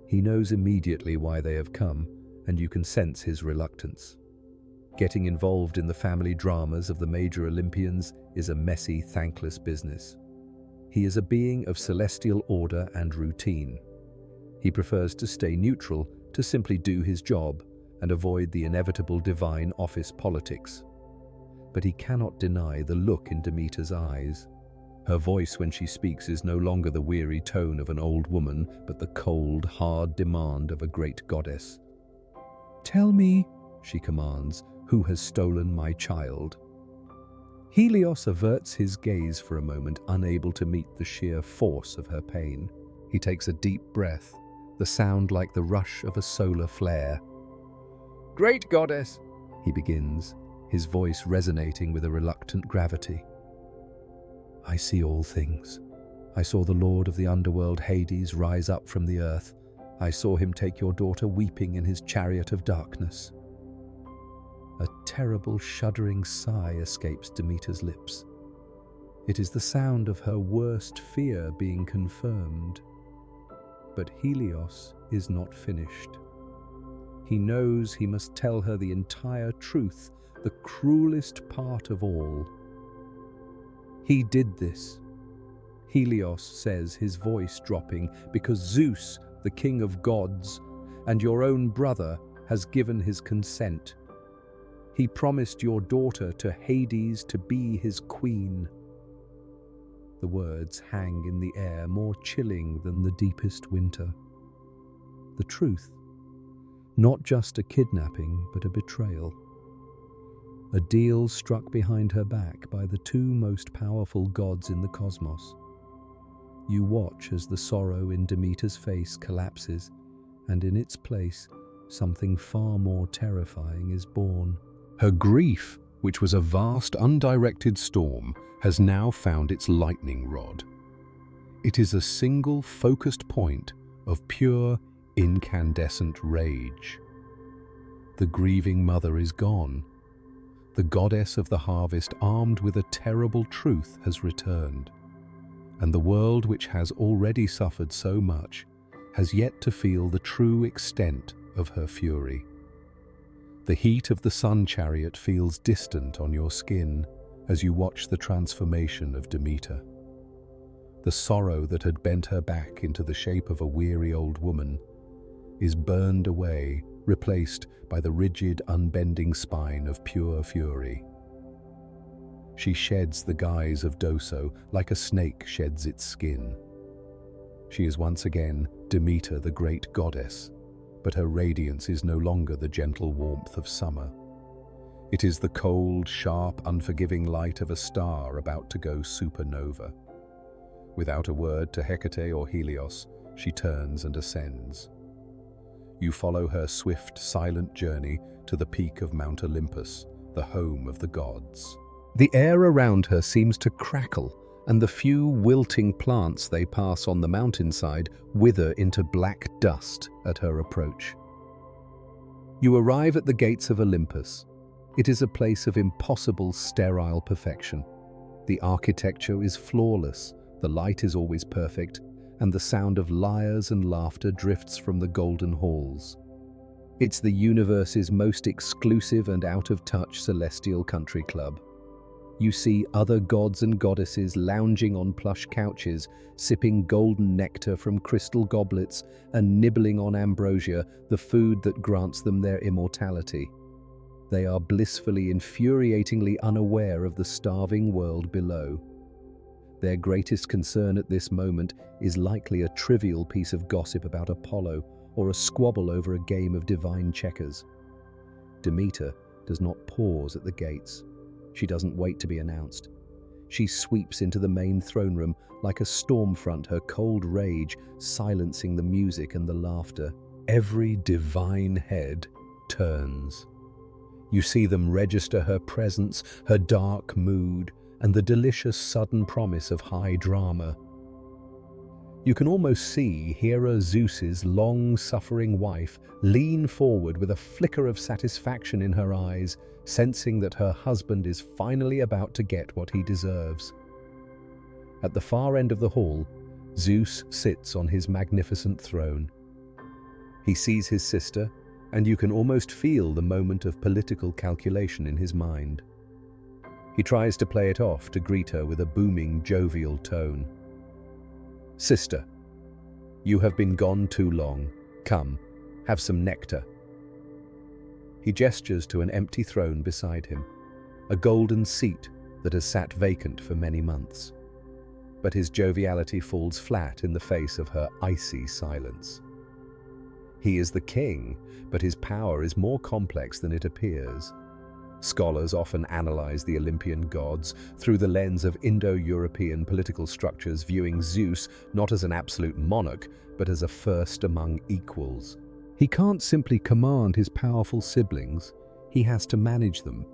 He knows immediately why they have come, and you can sense his reluctance. Getting involved in the family dramas of the major Olympians is a messy, thankless business. He is a being of celestial order and routine. He prefers to stay neutral, to simply do his job and avoid the inevitable divine office politics. But he cannot deny the look in Demeter's eyes. Her voice when she speaks is no longer the weary tone of an old woman, but the cold, hard demand of a great goddess. "Tell me," she commands, "who has stolen my child?" Helios averts his gaze for a moment, unable to meet the sheer force of her pain. He takes a deep breath, the sound like the rush of a solar flare. "Great goddess," he begins, his voice resonating with a reluctant gravity. "I see all things. I saw the lord of the underworld, Hades, rise up from the earth. I saw him take your daughter weeping in his chariot of darkness." A terrible, shuddering sigh escapes Demeter's lips. It is the sound of her worst fear being confirmed. But Helios is not finished. He knows he must tell her the entire truth, the cruelest part of all. "He did this," Helios says, his voice dropping, "because Zeus, the king of gods, and your own brother, has given his consent. He promised your daughter to Hades to be his queen." The words hang in the air, more chilling than the deepest winter. The truth. Not just a kidnapping, but a betrayal. A deal struck behind her back by the 2 most powerful gods in the cosmos. You watch as the sorrow in Demeter's face collapses, and in its place, something far more terrifying is born. Her grief, which was a vast, undirected storm, has now found its lightning rod. It is a single focused point of pure, incandescent rage. The grieving mother is gone. The goddess of the harvest, armed with a terrible truth, has returned. And the world, which has already suffered so much, has yet to feel the true extent of her fury. The heat of the sun chariot feels distant on your skin as you watch the transformation of Demeter. The sorrow that had bent her back into the shape of a weary old woman is burned away, replaced by the rigid, unbending spine of pure fury. She sheds the guise of Doso like a snake sheds its skin. She is once again Demeter, the great goddess, but her radiance is no longer the gentle warmth of summer. It is the cold, sharp, unforgiving light of a star about to go supernova. Without a word to Hecate or Helios, she turns and ascends. You follow her swift, silent journey to the peak of Mount Olympus, the home of the gods. The air around her seems to crackle, and the few wilting plants they pass on the mountainside wither into black dust at her approach. You arrive at the gates of Olympus. It is a place of impossible, sterile perfection. The architecture is flawless, the light is always perfect, and the sound of lyres and laughter drifts from the golden halls. It's the universe's most exclusive and out-of-touch celestial country club. You see other gods and goddesses lounging on plush couches, sipping golden nectar from crystal goblets and nibbling on ambrosia, the food that grants them their immortality. They are blissfully, infuriatingly unaware of the starving world below. Their greatest concern at this moment is likely a trivial piece of gossip about Apollo or a squabble over a game of divine checkers. Demeter does not pause at the gates. She doesn't wait to be announced. She sweeps into the main throne room like a storm front, her cold rage silencing the music and the laughter. Every divine head turns. You see them register her presence, her dark mood, and the delicious sudden promise of high drama. You can almost see Hera, Zeus's long-suffering wife, lean forward with a flicker of satisfaction in her eyes, sensing that her husband is finally about to get what he deserves. At the far end of the hall, Zeus sits on his magnificent throne. He sees his sister, and you can almost feel the moment of political calculation in his mind. He tries to play it off to greet her with a booming, jovial tone. "Sister, you have been gone too long. Come, have some nectar." He gestures to an empty throne beside him, a golden seat that has sat vacant for many months. But his joviality falls flat in the face of her icy silence. He is the king, but his power is more complex than it appears. Scholars often analyze the Olympian gods through the lens of Indo-European political structures, viewing Zeus not as an absolute monarch, but as a first among equals. He can't simply command his powerful siblings, he has to manage them.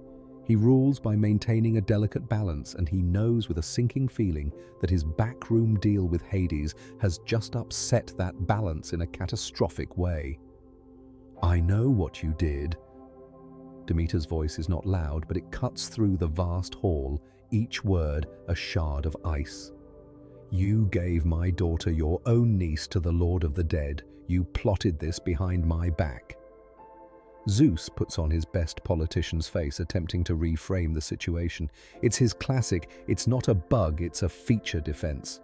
He rules by maintaining a delicate balance, and he knows with a sinking feeling that his backroom deal with Hades has just upset that balance in a catastrophic way. "I know what you did." Demeter's voice is not loud, but it cuts through the vast hall, each word a shard of ice. "You gave my daughter, your own niece, to the Lord of the Dead. You plotted this behind my back." Zeus puts on his best politician's face, attempting to reframe the situation. It's his classic, "It's not a bug, it's a feature" defense.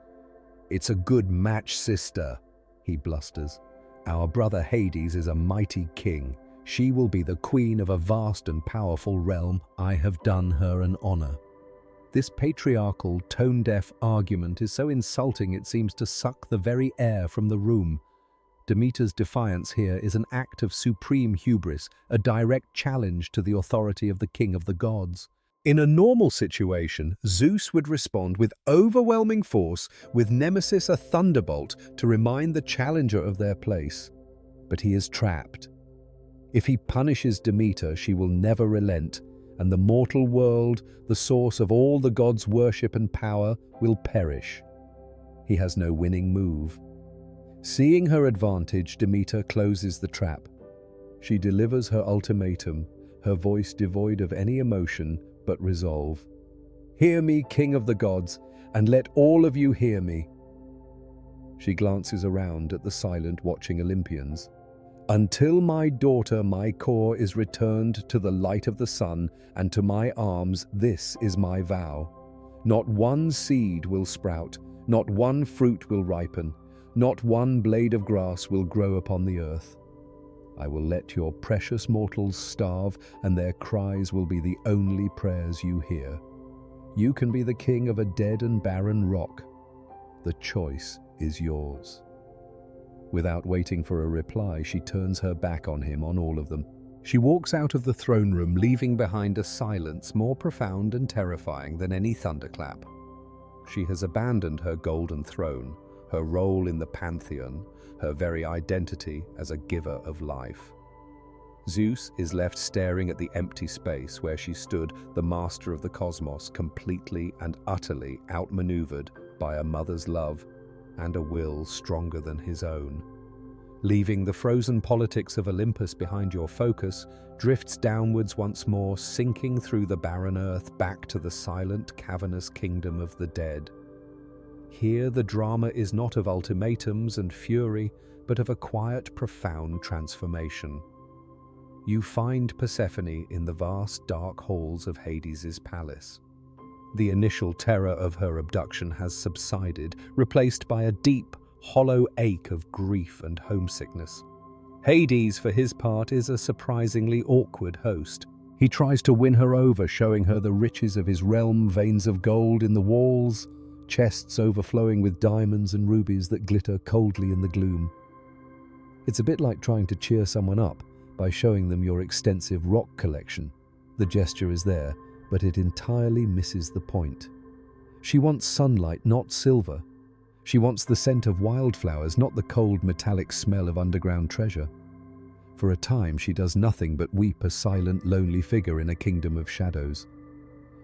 "It's a good match, sister," he blusters. "Our brother Hades is a mighty king. She will be the queen of a vast and powerful realm. I have done her an honor." This patriarchal, tone-deaf argument is so insulting it seems to suck the very air from the room. Demeter's defiance here is an act of supreme hubris, a direct challenge to the authority of the king of the gods. In a normal situation, Zeus would respond with overwhelming force, with Nemesis a thunderbolt to remind the challenger of their place. But he is trapped. If he punishes Demeter, she will never relent, and the mortal world, the source of all the gods' worship and power, will perish. He has no winning move. Seeing her advantage, Demeter closes the trap. She delivers her ultimatum, her voice devoid of any emotion but resolve. "Hear me, king of the gods, and let all of you hear me." She glances around at the silent, watching Olympians. "Until my daughter, my core, is returned to the light of the sun and to my arms, this is my vow. Not one seed will sprout, not one fruit will ripen, not one blade of grass will grow upon the earth. I will let your precious mortals starve, and their cries will be the only prayers you hear. You can be the king of a dead and barren rock. The choice is yours." Without waiting for a reply, she turns her back on him, on all of them. She walks out of the throne room, leaving behind a silence more profound and terrifying than any thunderclap. She has abandoned her golden throne, her role in the pantheon, her very identity as a giver of life. Zeus is left staring at the empty space where she stood, the master of the cosmos, completely and utterly outmaneuvered by a mother's love and a will stronger than his own. Leaving the frozen politics of Olympus behind, your focus drifts downwards once more, sinking through the barren earth back to the silent, cavernous kingdom of the dead. Here the drama is not of ultimatums and fury, but of a quiet, profound transformation. You find Persephone in the vast, dark halls of Hades's palace. The initial terror of her abduction has subsided, replaced by a deep, hollow ache of grief and homesickness. Hades, for his part, is a surprisingly awkward host. He tries to win her over, showing her the riches of his realm, veins of gold in the walls, chests overflowing with diamonds and rubies that glitter coldly in the gloom. It's a bit like trying to cheer someone up by showing them your extensive rock collection. The gesture is there, but it entirely misses the point. She wants sunlight, not silver. She wants the scent of wildflowers, not the cold, metallic smell of underground treasure. For a time, she does nothing but weep, a silent, lonely figure in a kingdom of shadows.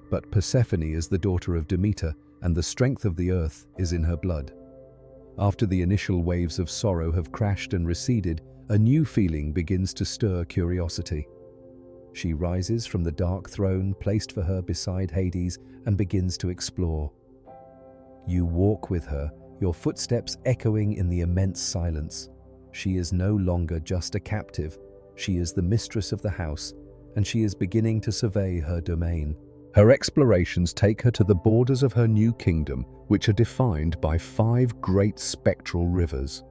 But Persephone is the daughter of Demeter, and the strength of the earth is in her blood. After the initial waves of sorrow have crashed and receded, a new feeling begins to stir curiosity. She rises from the dark throne placed for her beside Hades and begins to explore. You walk with her, your footsteps echoing in the immense silence. She is no longer just a captive. She is the mistress of the house, and she is beginning to survey her domain. Her explorations take her to the borders of her new kingdom, which are defined by 5 great spectral rivers.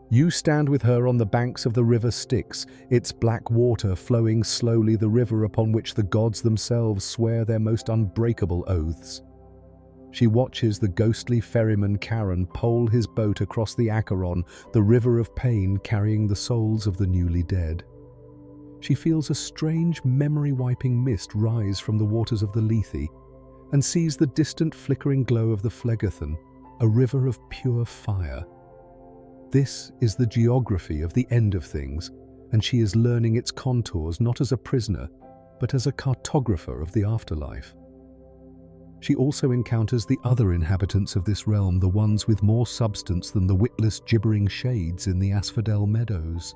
You stand with her on the banks of the river Styx, its black water flowing slowly, the river upon which the gods themselves swear their most unbreakable oaths. She watches the ghostly ferryman Charon pole his boat across the Acheron, the river of pain carrying the souls of the newly dead. She feels a strange, memory-wiping mist rise from the waters of the Lethe and sees the distant flickering glow of the Phlegethon, a river of pure fire. This is the geography of the end of things, and she is learning its contours not as a prisoner, but as a cartographer of the afterlife. She also encounters the other inhabitants of this realm, the ones with more substance than the witless, gibbering shades in the asphodel meadows.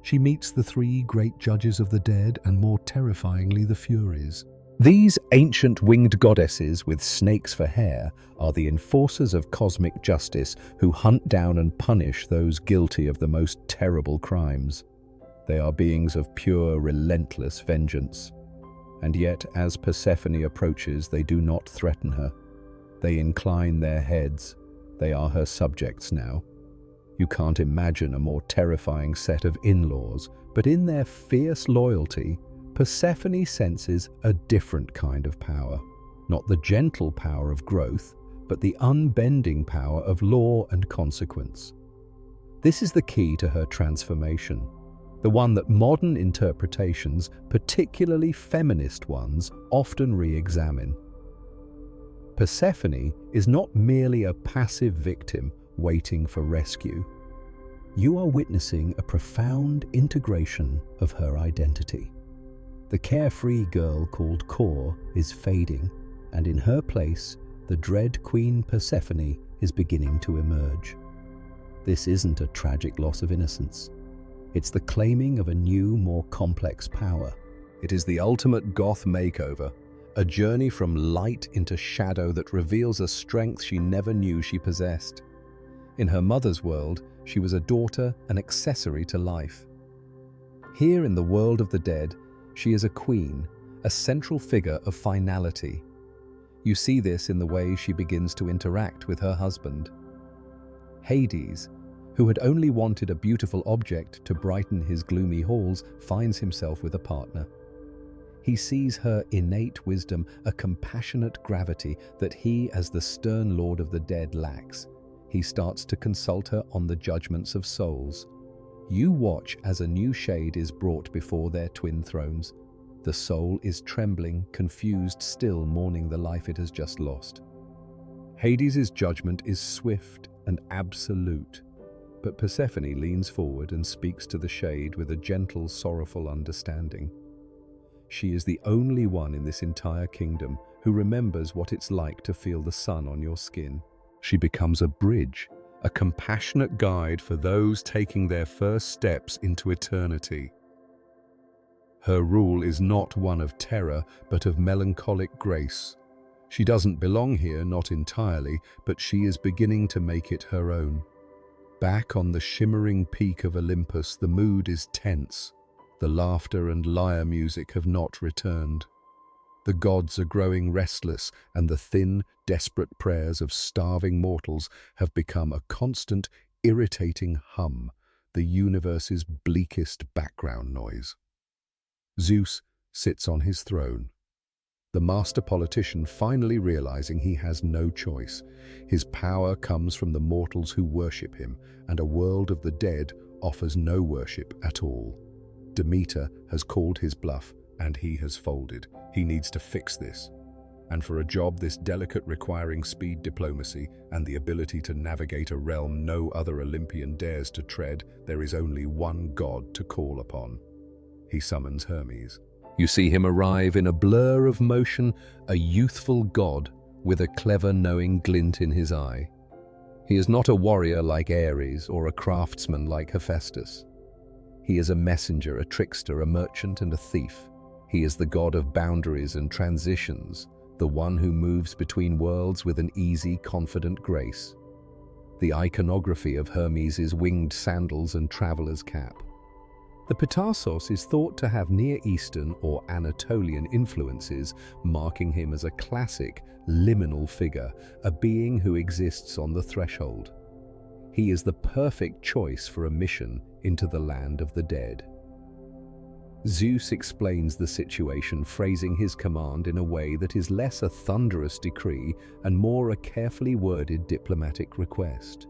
She meets the 3 great judges of the dead and, more terrifyingly, the Furies. These ancient winged goddesses with snakes for hair are the enforcers of cosmic justice who hunt down and punish those guilty of the most terrible crimes. They are beings of pure, relentless vengeance. And yet, as Persephone approaches, they do not threaten her. They incline their heads. They are her subjects now. You can't imagine a more terrifying set of in-laws, but in their fierce loyalty, Persephone senses a different kind of power. Not the gentle power of growth, but the unbending power of law and consequence. This is the key to her transformation, the one that modern interpretations, particularly feminist ones, often re-examine. Persephone is not merely a passive victim waiting for rescue. you are witnessing a profound integration of her identity. The carefree girl called Kor is fading, and in her place, the dread Queen Persephone is beginning to emerge. This isn't a tragic loss of innocence. It's the claiming of a new, more complex power. It is the ultimate goth makeover, a journey from light into shadow that reveals a strength she never knew she possessed. In her mother's world, she was a daughter, an accessory to life. Here in the world of the dead, she is a queen, a central figure of finality. You see this in the way she begins to interact with her husband. Hades, who had only wanted a beautiful object to brighten his gloomy halls, finds himself with a partner. He sees her innate wisdom, a compassionate gravity that he, as the stern lord of the dead, lacks. He starts to consult her on the judgments of souls. You watch as a new shade is brought before their twin thrones. The soul is trembling, confused, still mourning the life it has just lost. Hades' judgment is swift and absolute, but Persephone leans forward and speaks to the shade with a gentle, sorrowful understanding. She is the only one in this entire kingdom who remembers what it's like to feel the sun on your skin. She becomes a bridge, a compassionate guide for those taking their first steps into eternity. Her rule is not one of terror, but of melancholic grace. She doesn't belong here, not entirely, but she is beginning to make it her own. Back on the shimmering peak of Olympus, the mood is tense. The laughter and lyre music have not returned. The gods are growing restless, and the thin, desperate prayers of starving mortals have become a constant, irritating hum, the universe's bleakest background noise. Zeus sits on his throne, the master politician finally realizing he has no choice. His power comes from the mortals who worship him, and a world of the dead offers no worship at all. Demeter has called his bluff, and he has folded. He needs to fix this. And for a job this delicate, requiring speed, diplomacy, and the ability to navigate a realm no other Olympian dares to tread, there is only one god to call upon. He summons Hermes. You see him arrive in a blur of motion, a youthful god with a clever, knowing glint in his eye. He is not a warrior like Ares or a craftsman like Hephaestus. He is a messenger, a trickster, a merchant, and a thief. He is the god of boundaries and transitions, the one who moves between worlds with an easy, confident grace. The iconography of Hermes is winged sandals and traveler's cap. The Petarsos is thought to have Near Eastern or Anatolian influences, marking him as a classic, liminal figure, a being who exists on the threshold. He is the perfect choice for a mission into the land of the dead. Zeus explains the situation, phrasing his command in a way that is less a thunderous decree and more a carefully worded diplomatic request.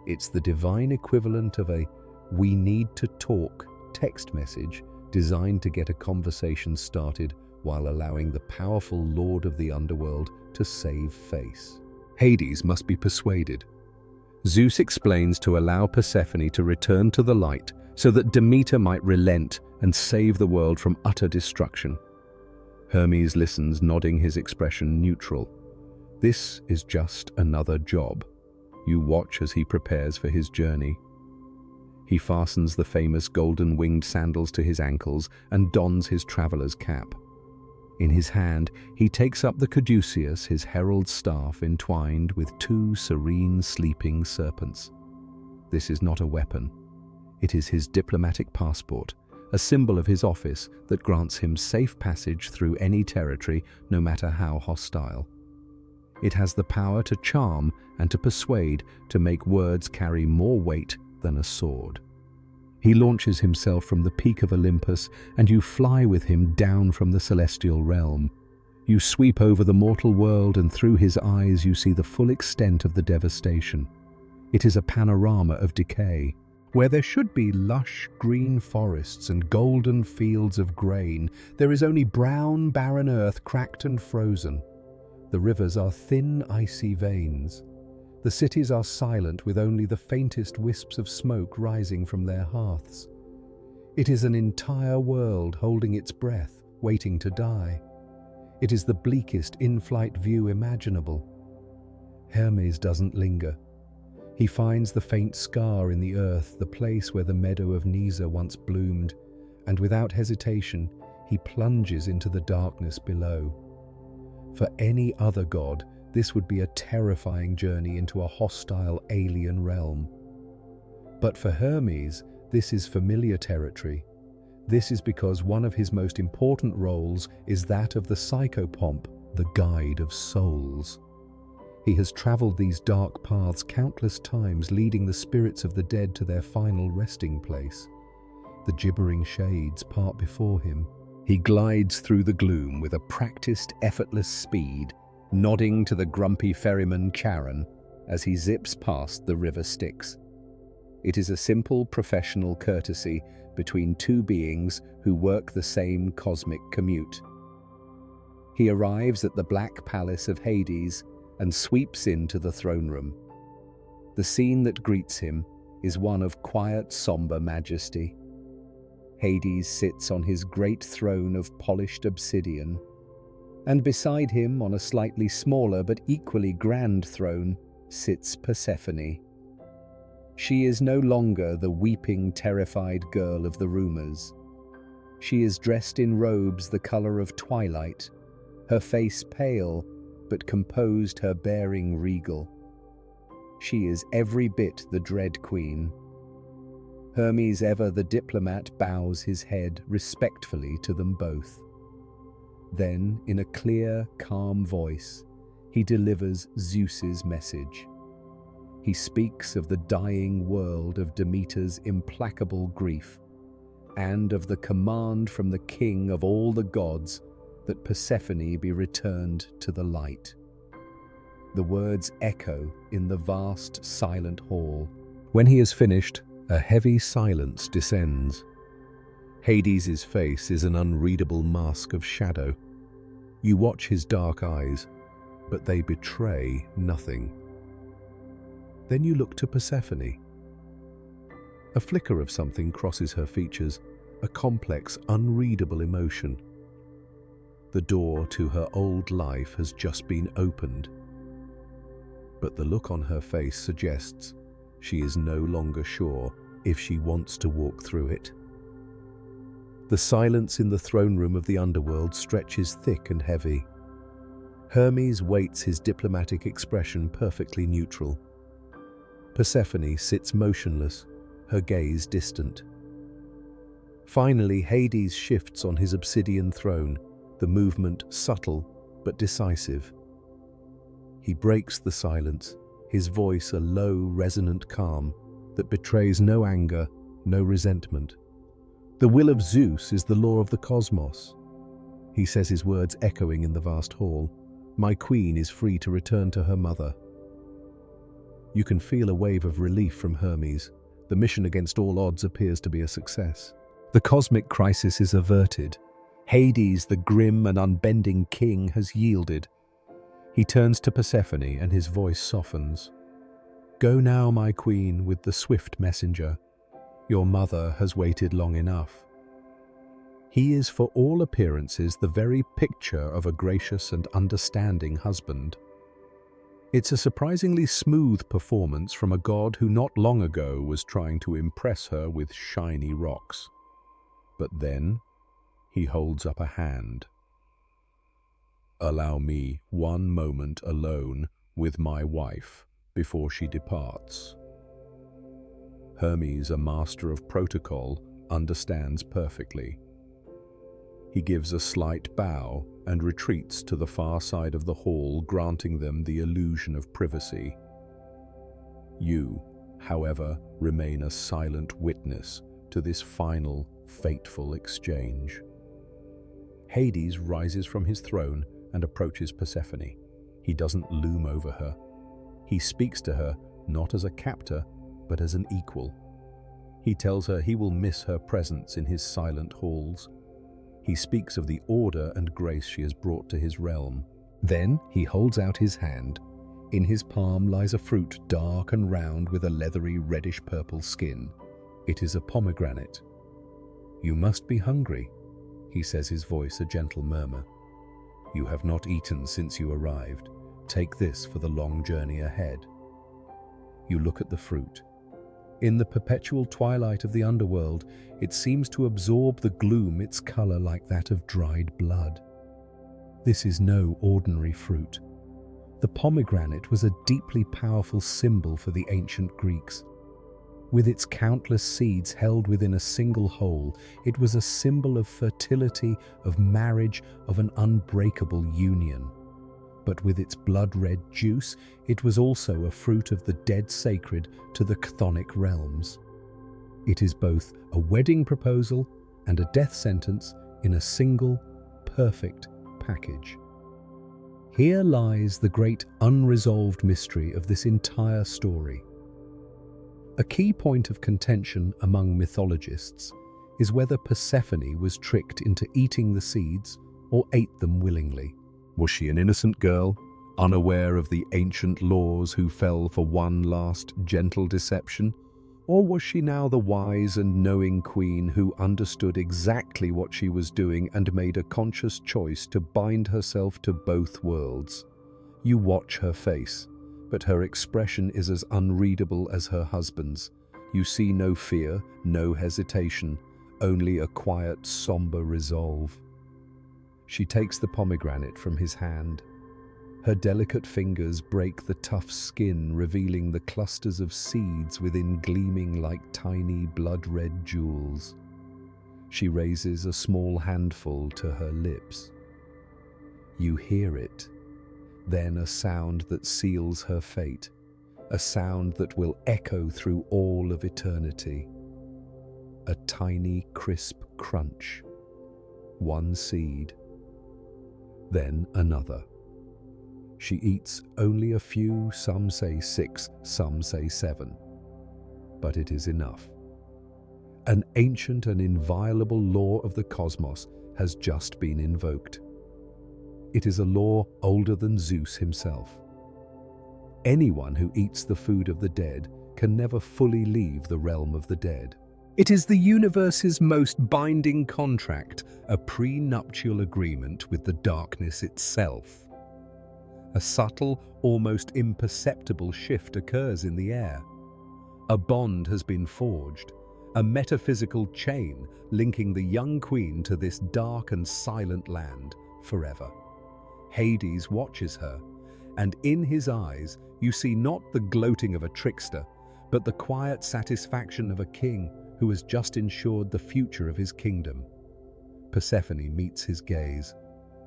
It's the divine equivalent of a "we need to talk" text message designed to get a conversation started while allowing the powerful lord of the underworld to save face. Hades must be persuaded. Zeus explains to allow Persephone to return to the light so that Demeter might relent and save the world from utter destruction. Hermes listens, nodding, his expression neutral. This is just another job. You watch as he prepares for his journey. He fastens the famous golden-winged sandals to his ankles and dons his traveler's cap. In his hand, he takes up the caduceus, his herald's staff entwined with two serene, sleeping serpents. This is not a weapon. It is his diplomatic passport, a symbol of his office that grants him safe passage through any territory, no matter how hostile. It has the power to charm and to persuade, to make words carry more weight than a sword. He launches himself from the peak of Olympus, and you fly with him down from the celestial realm. You sweep over the mortal world, and through his eyes you see the full extent of the devastation. It is a panorama of decay. Where there should be lush green forests and golden fields of grain, there is only brown, barren earth, cracked and frozen. The rivers are thin, icy veins. The cities are silent with only the faintest wisps of smoke rising from their hearths. It is an entire world holding its breath, waiting to die. It is the bleakest in-flight view imaginable. Hermes doesn't linger. He finds the faint scar in the earth, the place where the meadow of Nisa once bloomed, and without hesitation, he plunges into the darkness below. For any other god, this would be a terrifying journey into a hostile alien realm. But for Hermes, this is familiar territory. This is because one of his most important roles is that of the psychopomp, the guide of souls. He has traveled these dark paths countless times, leading the spirits of the dead to their final resting place. The gibbering shades part before him. He glides through the gloom with a practiced, effortless speed, nodding to the grumpy ferryman Charon as he zips past the river Styx. It is a simple professional courtesy between two beings who work the same cosmic commute. He arrives at the black palace of Hades and sweeps into the throne room. The scene that greets him is one of quiet, somber majesty. Hades sits on his great throne of polished obsidian, and beside him, on a slightly smaller but equally grand throne, sits Persephone. She is no longer the weeping, terrified girl of the rumors. She is dressed in robes the color of twilight, her face pale, but composed, her bearing regal. She is every bit the dread queen. Hermes, ever the diplomat, bows his head respectfully to them both. Then, in a clear, calm voice, he delivers Zeus's message. He speaks of the dying world, of Demeter's implacable grief, and of the command from the king of all the gods that Persephone be returned to the light. The words echo in the vast, silent hall. When he has finished, a heavy silence descends. Hades's face is an unreadable mask of shadow. You watch his dark eyes, but they betray nothing. Then you look to Persephone. A flicker of something crosses her features, a complex, unreadable emotion. The door to her old life has just been opened, but the look on her face suggests she is no longer sure if she wants to walk through it. The silence in the throne room of the underworld stretches thick and heavy. Hermes waits, his diplomatic expression perfectly neutral. Persephone sits motionless, her gaze distant. Finally, Hades shifts on his obsidian throne, the movement subtle but decisive. He breaks the silence, his voice a low, resonant calm that betrays no anger, no resentment. The will of Zeus is the law of the cosmos. He says, his words echoing in the vast hall. My queen is free to return to her mother. You can feel a wave of relief from Hermes. The mission against all odds appears to be a success. The cosmic crisis is averted. Hades, the grim and unbending king, has yielded. He turns to Persephone and his voice softens. Go now, my queen, with the swift messenger. Your mother has waited long enough. He is, for all appearances, the very picture of a gracious and understanding husband. It's a surprisingly smooth performance from a god who not long ago was trying to impress her with shiny rocks. But then, he holds up a hand. Allow me one moment alone with my wife before she departs. Hermes, a master of protocol, understands perfectly. He gives a slight bow and retreats to the far side of the hall, granting them the illusion of privacy. You, however, remain a silent witness to this final, fateful exchange. Hades rises from his throne and approaches Persephone. He doesn't loom over her. He speaks to her not as a captor, but as an equal. He tells her he will miss her presence in his silent halls. He speaks of the order and grace she has brought to his realm. Then he holds out his hand. In his palm lies a fruit dark and round with a leathery reddish-purple skin. It is a pomegranate. "You must be hungry," he says, his voice a gentle murmur. "You have not eaten since you arrived. Take this for the long journey ahead." You look at the fruit. In the perpetual twilight of the underworld, it seems to absorb the gloom, its color like that of dried blood. This is no ordinary fruit. The pomegranate was a deeply powerful symbol for the ancient Greeks. With its countless seeds held within a single hole, it was a symbol of fertility, of marriage, of an unbreakable union. But with its blood-red juice, it was also a fruit of the dead sacred to the chthonic realms. It is both a wedding proposal and a death sentence in a single, perfect package. Here lies the great unresolved mystery of this entire story. A key point of contention among mythologists is whether Persephone was tricked into eating the seeds or ate them willingly. Was she an innocent girl, unaware of the ancient laws, who fell for one last gentle deception? Or was she now the wise and knowing queen who understood exactly what she was doing and made a conscious choice to bind herself to both worlds? You watch her face, but her expression is as unreadable as her husband's. You see no fear, no hesitation, only a quiet, somber resolve. She takes the pomegranate from his hand. Her delicate fingers break the tough skin, revealing the clusters of seeds within gleaming like tiny blood-red jewels. She raises a small handful to her lips. You hear it, then a sound that seals her fate, a sound that will echo through all of eternity. A tiny, crisp crunch. One seed, then another. She eats only a few, some say 6, some say 7. But it is enough. An ancient and inviolable law of the cosmos has just been invoked. It is a law older than Zeus himself. Anyone who eats the food of the dead can never fully leave the realm of the dead. It is the universe's most binding contract, a prenuptial agreement with the darkness itself. A subtle, almost imperceptible shift occurs in the air. A bond has been forged, a metaphysical chain linking the young queen to this dark and silent land forever. Hades watches her, and in his eyes you see not the gloating of a trickster, but the quiet satisfaction of a king who has just ensured the future of his kingdom. Persephone meets his gaze.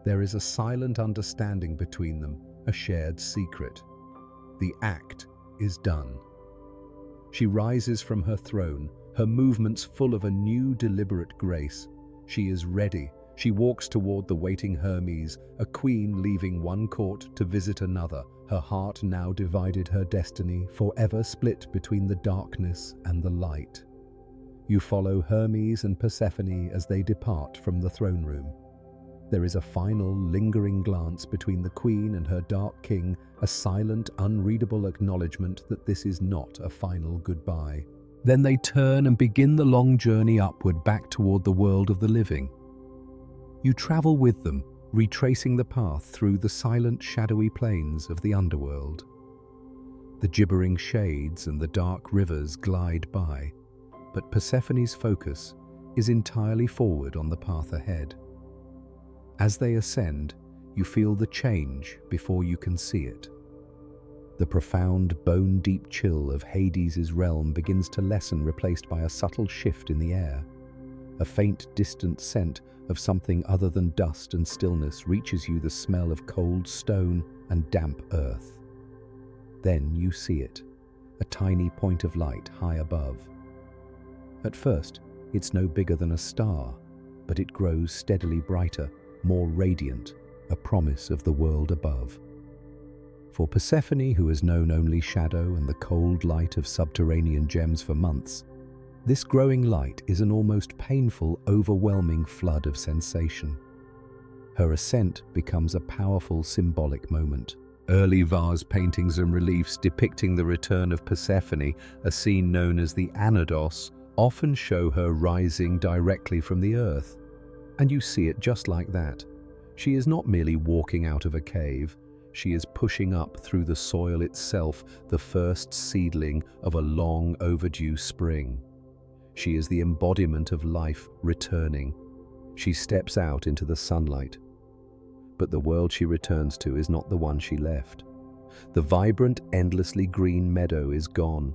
There is a silent understanding between them, a shared secret. The act is done. She rises from her throne, her movements full of a new deliberate grace. She is ready. She walks toward the waiting Hermes, a queen leaving one court to visit another, her heart now divided, her destiny forever split between the darkness and the light. You follow Hermes and Persephone as they depart from the throne room. There is a final, lingering glance between the queen and her dark king, a silent, unreadable acknowledgement that this is not a final goodbye. Then they turn and begin the long journey upward back toward the world of the living. You travel with them, retracing the path through the silent, shadowy plains of the underworld. The gibbering shades and the dark rivers glide by, but Persephone's focus is entirely forward on the path ahead. As they ascend, you feel the change before you can see it. The profound, bone-deep chill of Hades' realm begins to lessen, replaced by a subtle shift in the air. A faint, distant scent of something other than dust and stillness reaches you, the smell of cold stone and damp earth. Then you see it, a tiny point of light high above. At first, it's no bigger than a star, but it grows steadily brighter, more radiant, a promise of the world above. For Persephone, who has known only shadow and the cold light of subterranean gems for months, this growing light is an almost painful, overwhelming flood of sensation. Her ascent becomes a powerful symbolic moment. Early vase paintings and reliefs depicting the return of Persephone, a scene known as the Anados, often show her rising directly from the earth. And you see it just like that. She is not merely walking out of a cave, she is pushing up through the soil itself, the first seedling of a long overdue spring. She is the embodiment of life returning. She steps out into the sunlight. But the world she returns to is not the one she left. The vibrant, endlessly green meadow is gone.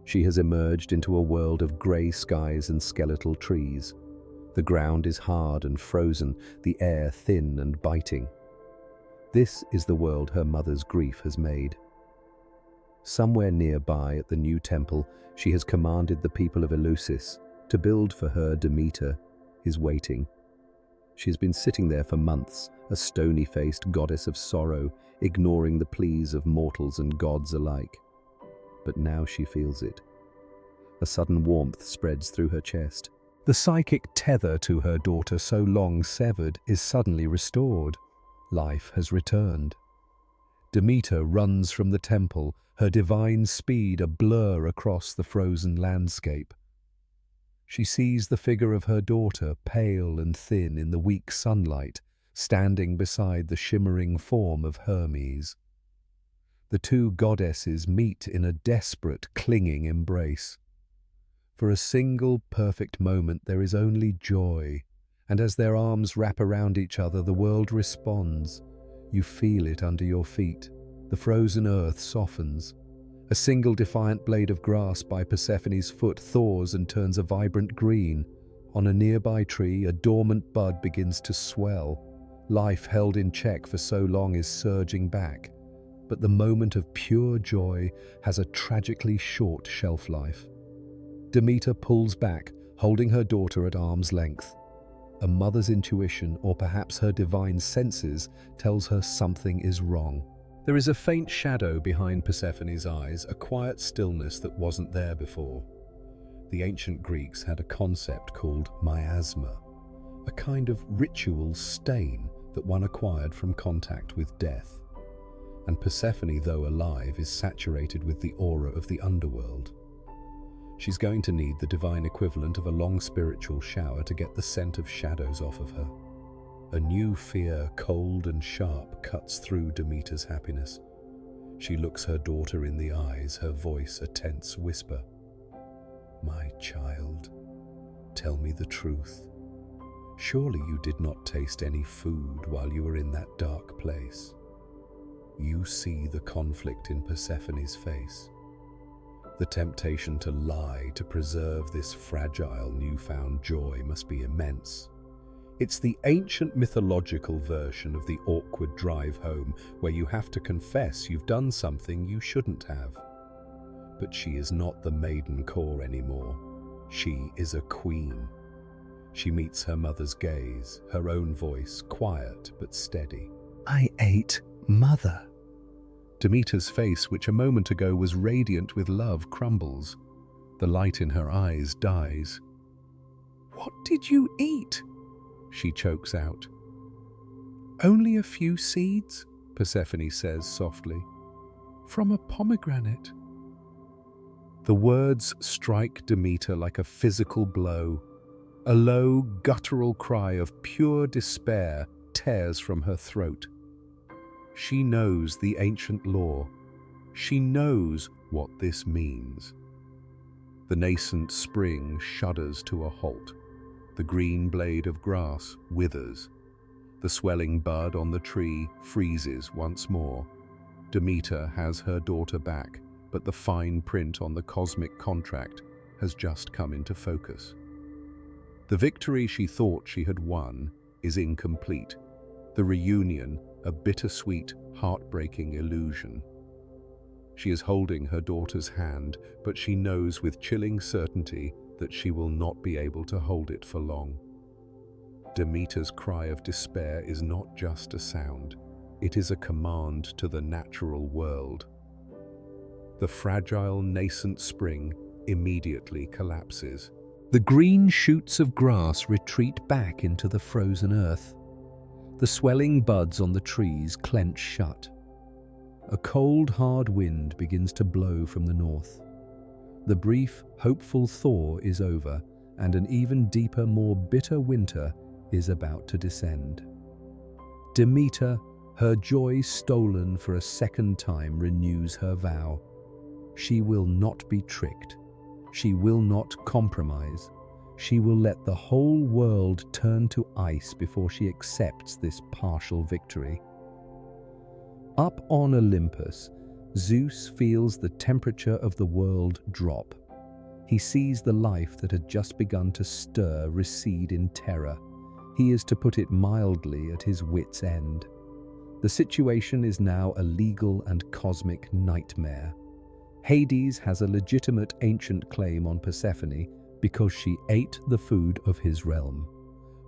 She has emerged into a world of grey skies and skeletal trees. The ground is hard and frozen, the air thin and biting. This is the world her mother's grief has made. Somewhere nearby at the new temple, she has commanded the people of Eleusis to build for her. Demeter is waiting. She has been sitting there for months, a stony-faced goddess of sorrow, ignoring the pleas of mortals and gods alike. But now she feels it. A sudden warmth spreads through her chest. The psychic tether to her daughter, so long severed, is suddenly restored. Life has returned. Demeter runs from the temple, her divine speed a blur across the frozen landscape. She sees the figure of her daughter, pale and thin in the weak sunlight, standing beside the shimmering form of Hermes. The two goddesses meet in a desperate, clinging embrace. For a single, perfect moment there is only joy, and as their arms wrap around each other, the world responds. You feel it under your feet. The frozen earth softens. A single defiant blade of grass by Persephone's foot thaws and turns a vibrant green. On a nearby tree, a dormant bud begins to swell. Life held in check for so long is surging back. But the moment of pure joy has a tragically short shelf life. Demeter pulls back, holding her daughter at arm's length. A mother's intuition, or perhaps her divine senses, tells her something is wrong. There is a faint shadow behind Persephone's eyes, a quiet stillness that wasn't there before. The ancient Greeks had a concept called miasma, a kind of ritual stain that one acquired from contact with death. And Persephone, though alive, is saturated with the aura of the underworld. She's going to need the divine equivalent of a long spiritual shower to get the scent of shadows off of her. A new fear, cold and sharp, cuts through Demeter's happiness. She looks her daughter in the eyes, her voice a tense whisper. My child, tell me the truth. Surely you did not taste any food while you were in that dark place. You see the conflict in Persephone's face. The temptation to lie to preserve this fragile newfound joy must be immense. It's the ancient mythological version of the awkward drive home where you have to confess you've done something you shouldn't have. But she is not the maiden core anymore. She is a queen. She meets her mother's gaze, her own voice quiet but steady. I ate mother. Demeter's face, which a moment ago was radiant with love, crumbles. The light in her eyes dies. What did you eat? She chokes out. Only a few seeds, Persephone says softly. From a pomegranate. The words strike Demeter like a physical blow. A low, guttural cry of pure despair tears from her throat. She knows the ancient law. She knows what this means. The nascent spring shudders to a halt. The green blade of grass withers. The swelling bud on the tree freezes once more. Demeter has her daughter back, but the fine print on the cosmic contract has just come into focus. The victory she thought she had won is incomplete. The reunion, a bittersweet, heartbreaking illusion. She is holding her daughter's hand, but she knows with chilling certainty that she will not be able to hold it for long. Demeter's cry of despair is not just a sound. It is a command to the natural world. The fragile, nascent spring immediately collapses. The green shoots of grass retreat back into the frozen earth. The swelling buds on the trees clench shut. A cold, hard wind begins to blow from the north. The brief, hopeful thaw is over, and an even deeper, more bitter winter is about to descend. Demeter, her joy stolen for a second time, renews her vow. She will not be tricked. She will not compromise. She will let the whole world turn to ice before she accepts this partial victory. Up on Olympus, Zeus feels the temperature of the world drop. He sees the life that had just begun to stir recede in terror. He is, to put it mildly, at his wit's end. The situation is now a legal and cosmic nightmare. Hades has a legitimate ancient claim on Persephone because she ate the food of his realm.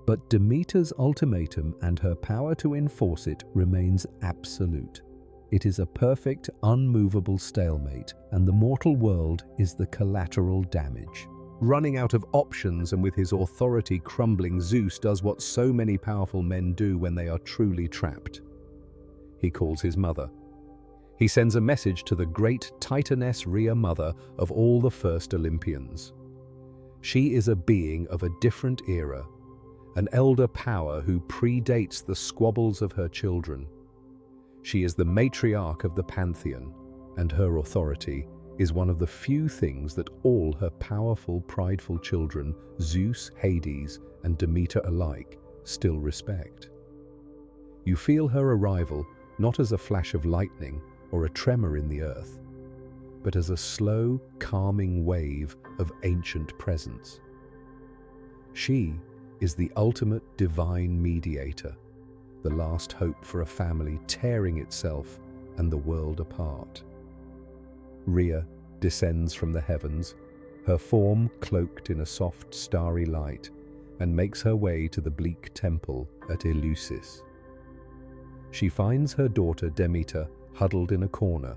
But Demeter's ultimatum and her power to enforce it remains absolute. It is a perfect, unmovable stalemate, and the mortal world is the collateral damage. Running out of options and with his authority crumbling, Zeus does what so many powerful men do when they are truly trapped. He calls his mother. He sends a message to the great Titaness Rhea, mother of all the first Olympians. She is a being of a different era, an elder power who predates the squabbles of her children. She is the matriarch of the pantheon, and her authority is one of the few things that all her powerful, prideful children, Zeus, Hades, and Demeter alike, still respect. You feel her arrival not as a flash of lightning or a tremor in the earth, but as a slow, calming wave of ancient presence. She is the ultimate divine mediator, the last hope for a family tearing itself and the world apart. Rhea descends from the heavens, her form cloaked in a soft, starry light, and makes her way to the bleak temple at Eleusis. She finds her daughter Demeter huddled in a corner,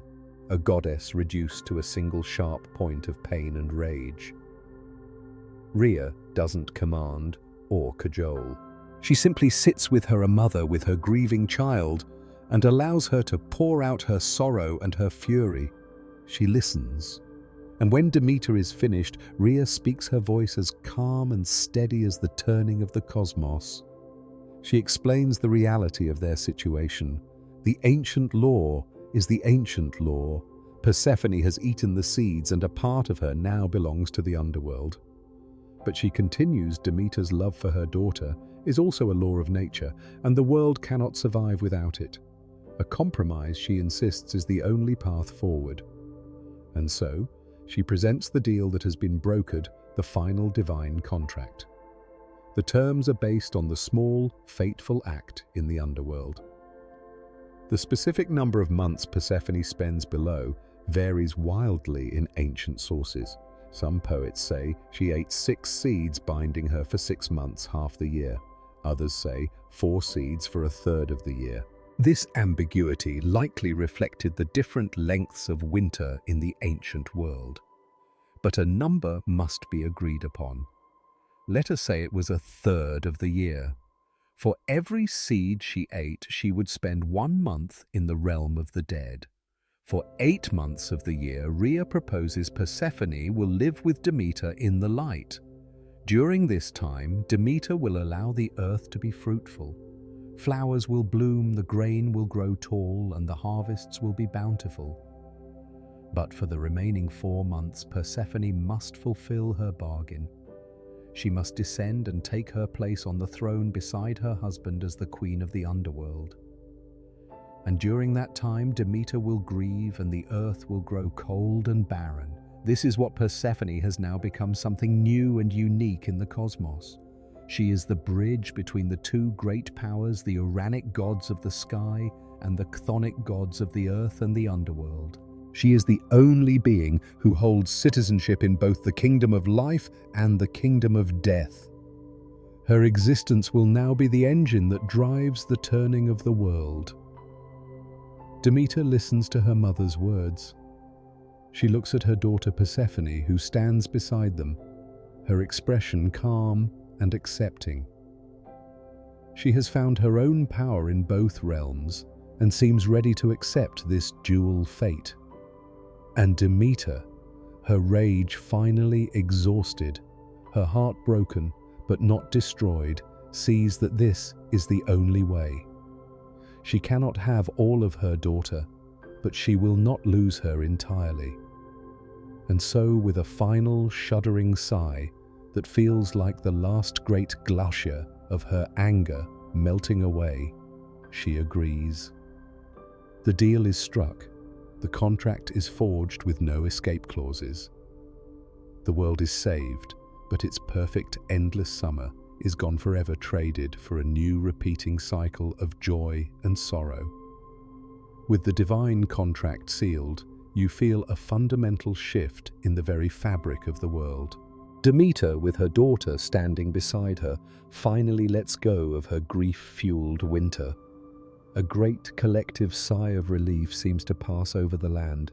a goddess reduced to a single sharp point of pain and rage. Rhea doesn't command or cajole. She simply sits with her mother, with her grieving child, and allows her to pour out her sorrow and her fury. She listens. And when Demeter is finished, Rhea speaks, her voice as calm and steady as the turning of the cosmos. She explains the reality of their situation. The ancient law is the ancient law. Persephone has eaten the seeds, and a part of her now belongs to the underworld. But she continues, Demeter's love for her daughter is also a law of nature, and the world cannot survive without it. A compromise, she insists, is the only path forward. And so, she presents the deal that has been brokered, the final divine contract. The terms are based on the small, fateful act in the underworld. The specific number of months Persephone spends below varies wildly in ancient sources. Some poets say she ate 6 seeds, binding her for 6 months, half the year. Others say 4 seeds for a third of the year. This ambiguity likely reflected the different lengths of winter in the ancient world. But a number must be agreed upon. Let us say it was a third of the year. For every seed she ate, she would spend 1 month in the realm of the dead. For 8 months of the year, Rhea proposes Persephone will live with Demeter in the light. During this time, Demeter will allow the earth to be fruitful. Flowers will bloom, the grain will grow tall, and the harvests will be bountiful. But for the remaining 4 months, Persephone must fulfill her bargain. She must descend and take her place on the throne beside her husband as the queen of the underworld. And during that time, Demeter will grieve and the earth will grow cold and barren. This is what Persephone has now become, something new and unique in the cosmos. She is the bridge between the two great powers, the Uranic gods of the sky and the chthonic gods of the earth and the underworld. She is the only being who holds citizenship in both the kingdom of life and the kingdom of death. Her existence will now be the engine that drives the turning of the world. Demeter listens to her mother's words. She looks at her daughter Persephone, who stands beside them, her expression calm and accepting. She has found her own power in both realms, and seems ready to accept this dual fate. And Demeter, her rage finally exhausted, her heart broken but not destroyed, sees that this is the only way. She cannot have all of her daughter, but she will not lose her entirely. And so, with a final shuddering sigh that feels like the last great glacier of her anger melting away, she agrees. The deal is struck. The contract is forged with no escape clauses. The world is saved, but its perfect endless summer is gone forever, traded for a new repeating cycle of joy and sorrow. With the divine contract sealed, you feel a fundamental shift in the very fabric of the world. Demeter, with her daughter standing beside her, finally lets go of her grief-fueled winter. A great collective sigh of relief seems to pass over the land.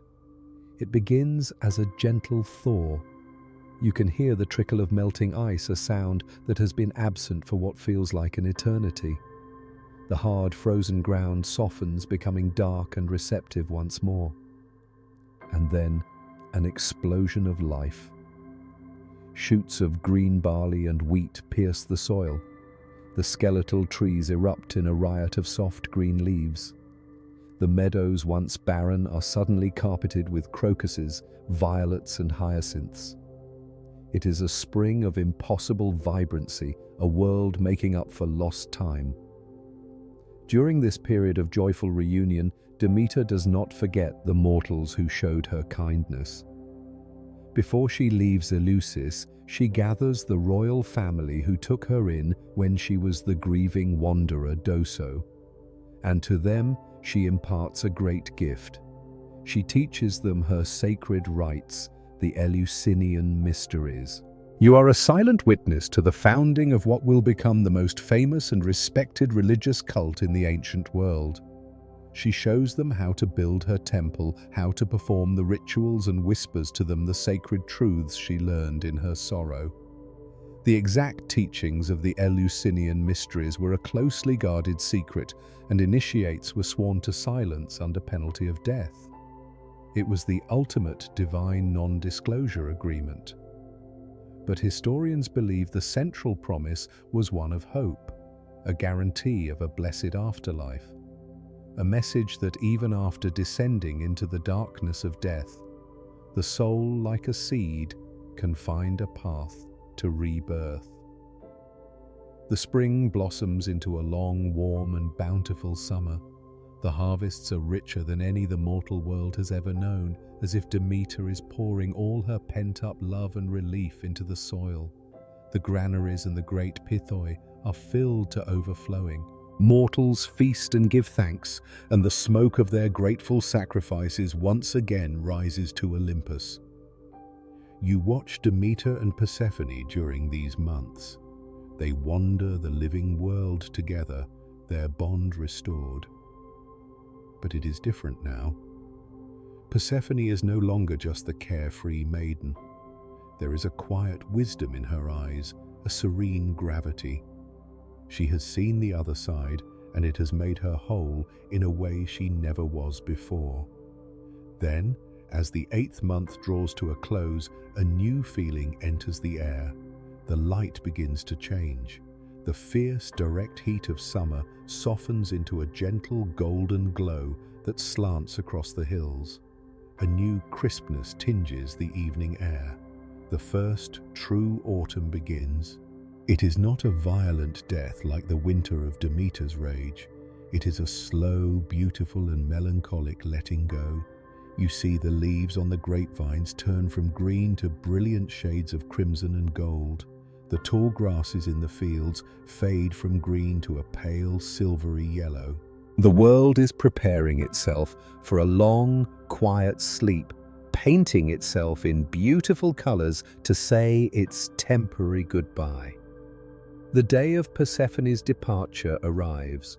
It begins as a gentle thaw. You can hear the trickle of melting ice, a sound that has been absent for what feels like an eternity. The hard, frozen ground softens, becoming dark and receptive once more. And then, an explosion of life. Shoots of green barley and wheat pierce the soil. The skeletal trees erupt in a riot of soft green leaves. The meadows, once barren, are suddenly carpeted with crocuses, violets and hyacinths. It is a spring of impossible vibrancy, a world making up for lost time. During this period of joyful reunion, Demeter does not forget the mortals who showed her kindness. Before she leaves Eleusis, she gathers the royal family who took her in when she was the grieving wanderer Doso, and to them she imparts a great gift. She teaches them her sacred rites, the Eleusinian mysteries. You are a silent witness to the founding of what will become the most famous and respected religious cult in the ancient world. She shows them how to build her temple, how to perform the rituals, and whispers to them the sacred truths she learned in her sorrow. The exact teachings of the Eleusinian mysteries were a closely guarded secret, and initiates were sworn to silence under penalty of death. It was the ultimate divine non-disclosure agreement. But historians believe the central promise was one of hope, a guarantee of a blessed afterlife. A message that even after descending into the darkness of death, the soul, like a seed, can find a path to rebirth. The spring blossoms into a long, warm and bountiful summer. The harvests are richer than any the mortal world has ever known, as if Demeter is pouring all her pent-up love and relief into the soil. The granaries and the great pithoi are filled to overflowing. Mortals feast and give thanks, and the smoke of their grateful sacrifices once again rises to Olympus. You watch Demeter and Persephone during these months. They wander the living world together, their bond restored. But it is different now. Persephone is no longer just the carefree maiden. There is a quiet wisdom in her eyes, a serene gravity. She has seen the other side, and it has made her whole in a way she never was before. Then, as the 8th month draws to a close, a new feeling enters the air. The light begins to change. The fierce, direct heat of summer softens into a gentle golden glow that slants across the hills. A new crispness tinges the evening air. The first true autumn begins. It is not a violent death like the winter of Demeter's rage. It is a slow, beautiful and melancholic letting go. You see the leaves on the grapevines turn from green to brilliant shades of crimson and gold. The tall grasses in the fields fade from green to a pale, silvery yellow. The world is preparing itself for a long, quiet sleep, painting itself in beautiful colors to say its temporary goodbye. The day of Persephone's departure arrives.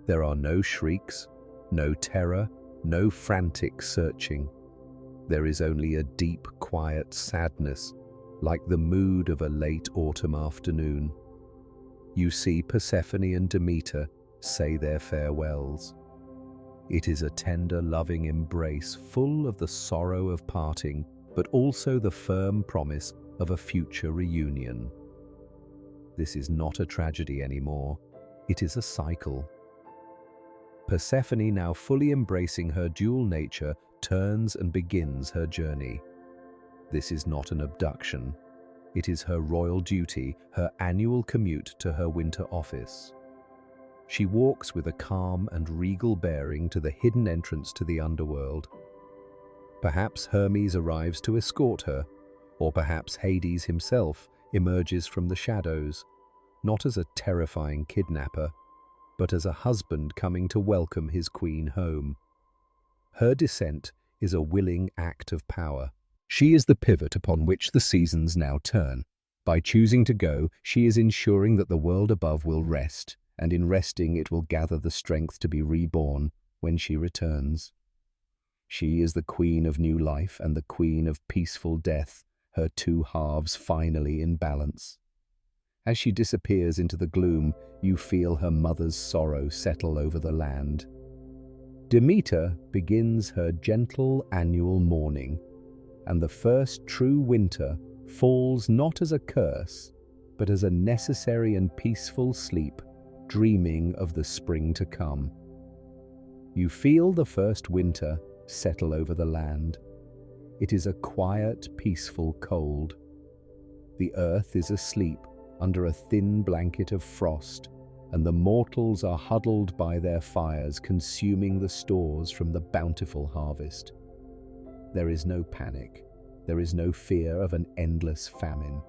There are no shrieks, no terror, no frantic searching. There is only a deep, quiet sadness, like the mood of a late autumn afternoon. You see Persephone and Demeter say their farewells. It is a tender, loving embrace full of the sorrow of parting, but also the firm promise of a future reunion. This is not a tragedy anymore. It is a cycle. Persephone, now fully embracing her dual nature, turns and begins her journey. This is not an abduction. It is her royal duty, her annual commute to her winter office. She walks with a calm and regal bearing to the hidden entrance to the underworld. Perhaps Hermes arrives to escort her, or perhaps Hades himself emerges from the shadows, not as a terrifying kidnapper, but as a husband coming to welcome his queen home. Her descent is a willing act of power. She is the pivot upon which the seasons now turn. By choosing to go, she is ensuring that the world above will rest, and in resting it will gather the strength to be reborn when she returns. She is the queen of new life and the queen of peaceful death, her two halves finally in balance. As she disappears into the gloom, you feel her mother's sorrow settle over the land. Demeter begins her gentle annual mourning, and the first true winter falls not as a curse, but as a necessary and peaceful sleep, dreaming of the spring to come. You feel the first winter settle over the land. It is a quiet, peaceful cold. The earth is asleep under a thin blanket of frost, and the mortals are huddled by their fires, consuming the stores from the bountiful harvest. There is no panic. There is no fear of an endless famine.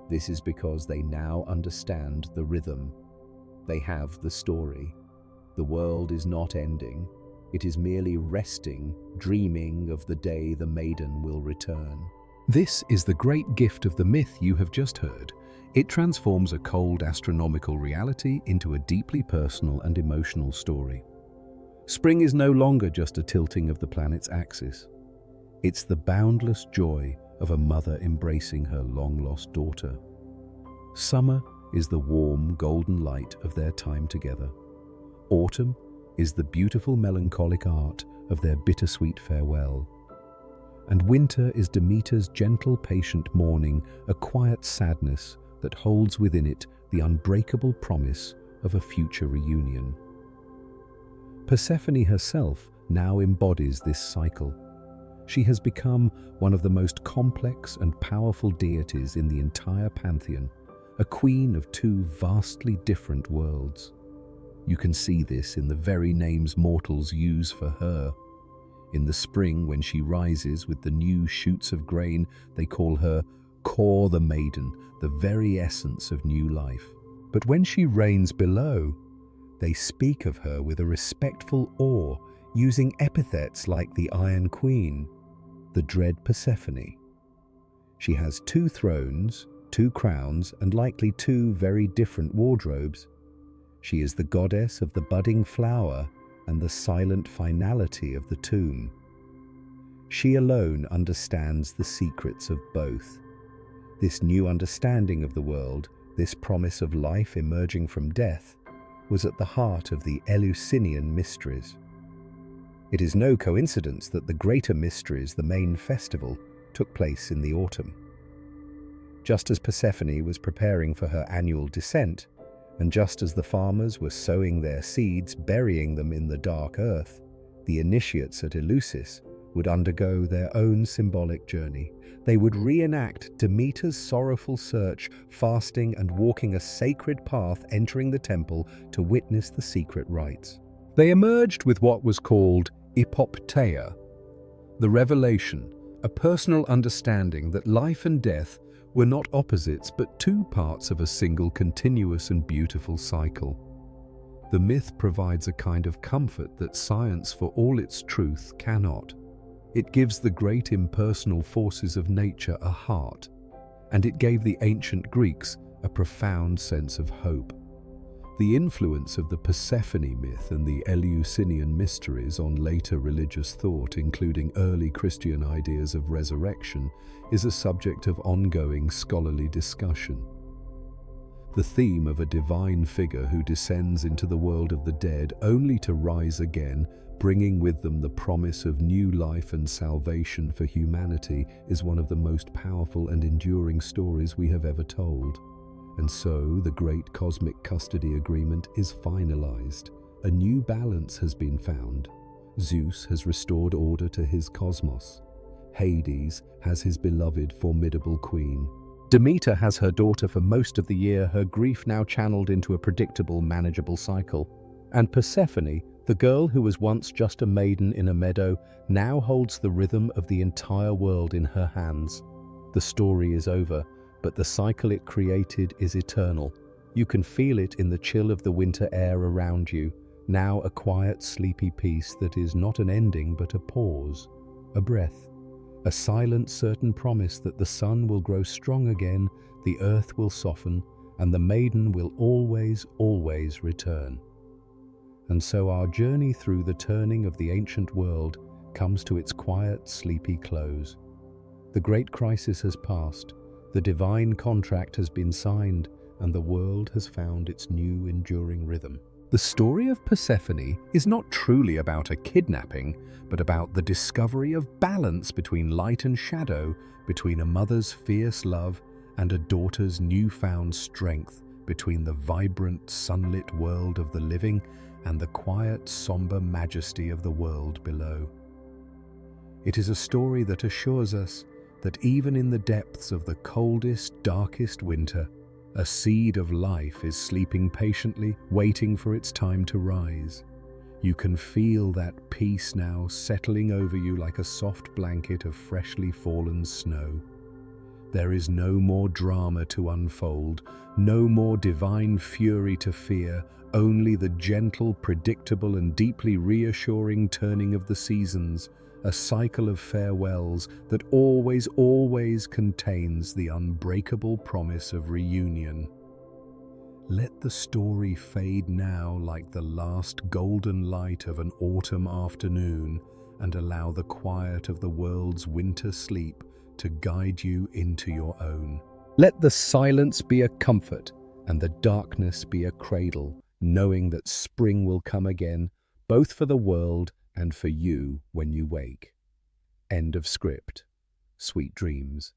This is because they now understand the rhythm. They have the story. The world is not ending. It is merely resting, dreaming of the day the maiden will return. This is the great gift of the myth you have just heard. It transforms a cold astronomical reality into a deeply personal and emotional story. Spring is no longer just a tilting of the planet's axis. It's the boundless joy of a mother embracing her long-lost daughter. Summer is the warm, golden light of their time together. Autumn is the beautiful melancholic art of their bittersweet farewell. And winter is Demeter's gentle, patient mourning, a quiet sadness that holds within it the unbreakable promise of a future reunion. Persephone herself now embodies this cycle. She has become one of the most complex and powerful deities in the entire pantheon, a queen of two vastly different worlds. You can see this in the very names mortals use for her. In the spring, when she rises with the new shoots of grain, they call her Kor the Maiden, the very essence of new life. But when she reigns below, they speak of her with a respectful awe, using epithets like the Iron Queen, the dread Persephone. She has two thrones, two crowns, and likely two very different wardrobes. She is the goddess of the budding flower and the silent finality of the tomb. She alone understands the secrets of both. This new understanding of the world, this promise of life emerging from death, was at the heart of the Eleusinian mysteries. It is no coincidence that the greater mysteries, the main festival, took place in the autumn. Just as Persephone was preparing for her annual descent, and just as the farmers were sowing their seeds, burying them in the dark earth, the initiates at Eleusis would undergo their own symbolic journey. They would reenact Demeter's sorrowful search, fasting and walking a sacred path, entering the temple to witness the secret rites. They emerged with what was called epopteia, the revelation, a personal understanding that life and death were not opposites but two parts of a single continuous and beautiful cycle. The myth provides a kind of comfort that science, for all its truth, cannot. It gives the great impersonal forces of nature a heart, and it gave the ancient Greeks a profound sense of hope. The influence of the Persephone myth and the Eleusinian mysteries on later religious thought, including early Christian ideas of resurrection, is a subject of ongoing scholarly discussion. The theme of a divine figure who descends into the world of the dead only to rise again bringing with them the promise of new life and salvation for humanity, is one of the most powerful and enduring stories we have ever told. And so, the great cosmic custody agreement is finalized. A new balance has been found. Zeus has restored order to his cosmos. Hades has his beloved, formidable queen. Demeter has her daughter for most of the year, her grief now channeled into a predictable, manageable cycle. And Persephone, the girl who was once just a maiden in a meadow, now holds the rhythm of the entire world in her hands. The story is over, but the cycle it created is eternal. You can feel it in the chill of the winter air around you, now a quiet, sleepy peace that is not an ending but a pause, a breath, a silent, certain promise that the sun will grow strong again, the earth will soften, and the maiden will always, always return. And so our journey through the turning of the ancient world comes to its quiet, sleepy close. The great crisis has passed, the divine contract has been signed, and the world has found its new enduring rhythm. The story of Persephone is not truly about a kidnapping, but about the discovery of balance between light and shadow, between a mother's fierce love and a daughter's newfound strength, between the vibrant, sunlit world of the living and the quiet, somber majesty of the world below. It is a story that assures us that even in the depths of the coldest, darkest winter, a seed of life is sleeping patiently, waiting for its time to rise. You can feel that peace now settling over you like a soft blanket of freshly fallen snow. There is no more drama to unfold, no more divine fury to fear, only the gentle, predictable, and deeply reassuring turning of the seasons, a cycle of farewells that always, always contains the unbreakable promise of reunion. Let the story fade now like the last golden light of an autumn afternoon, and allow the quiet of the world's winter sleep to guide you into your own. Let the silence be a comfort and the darkness be a cradle, knowing that spring will come again, both for the world and for you when you wake. End of script. Sweet dreams.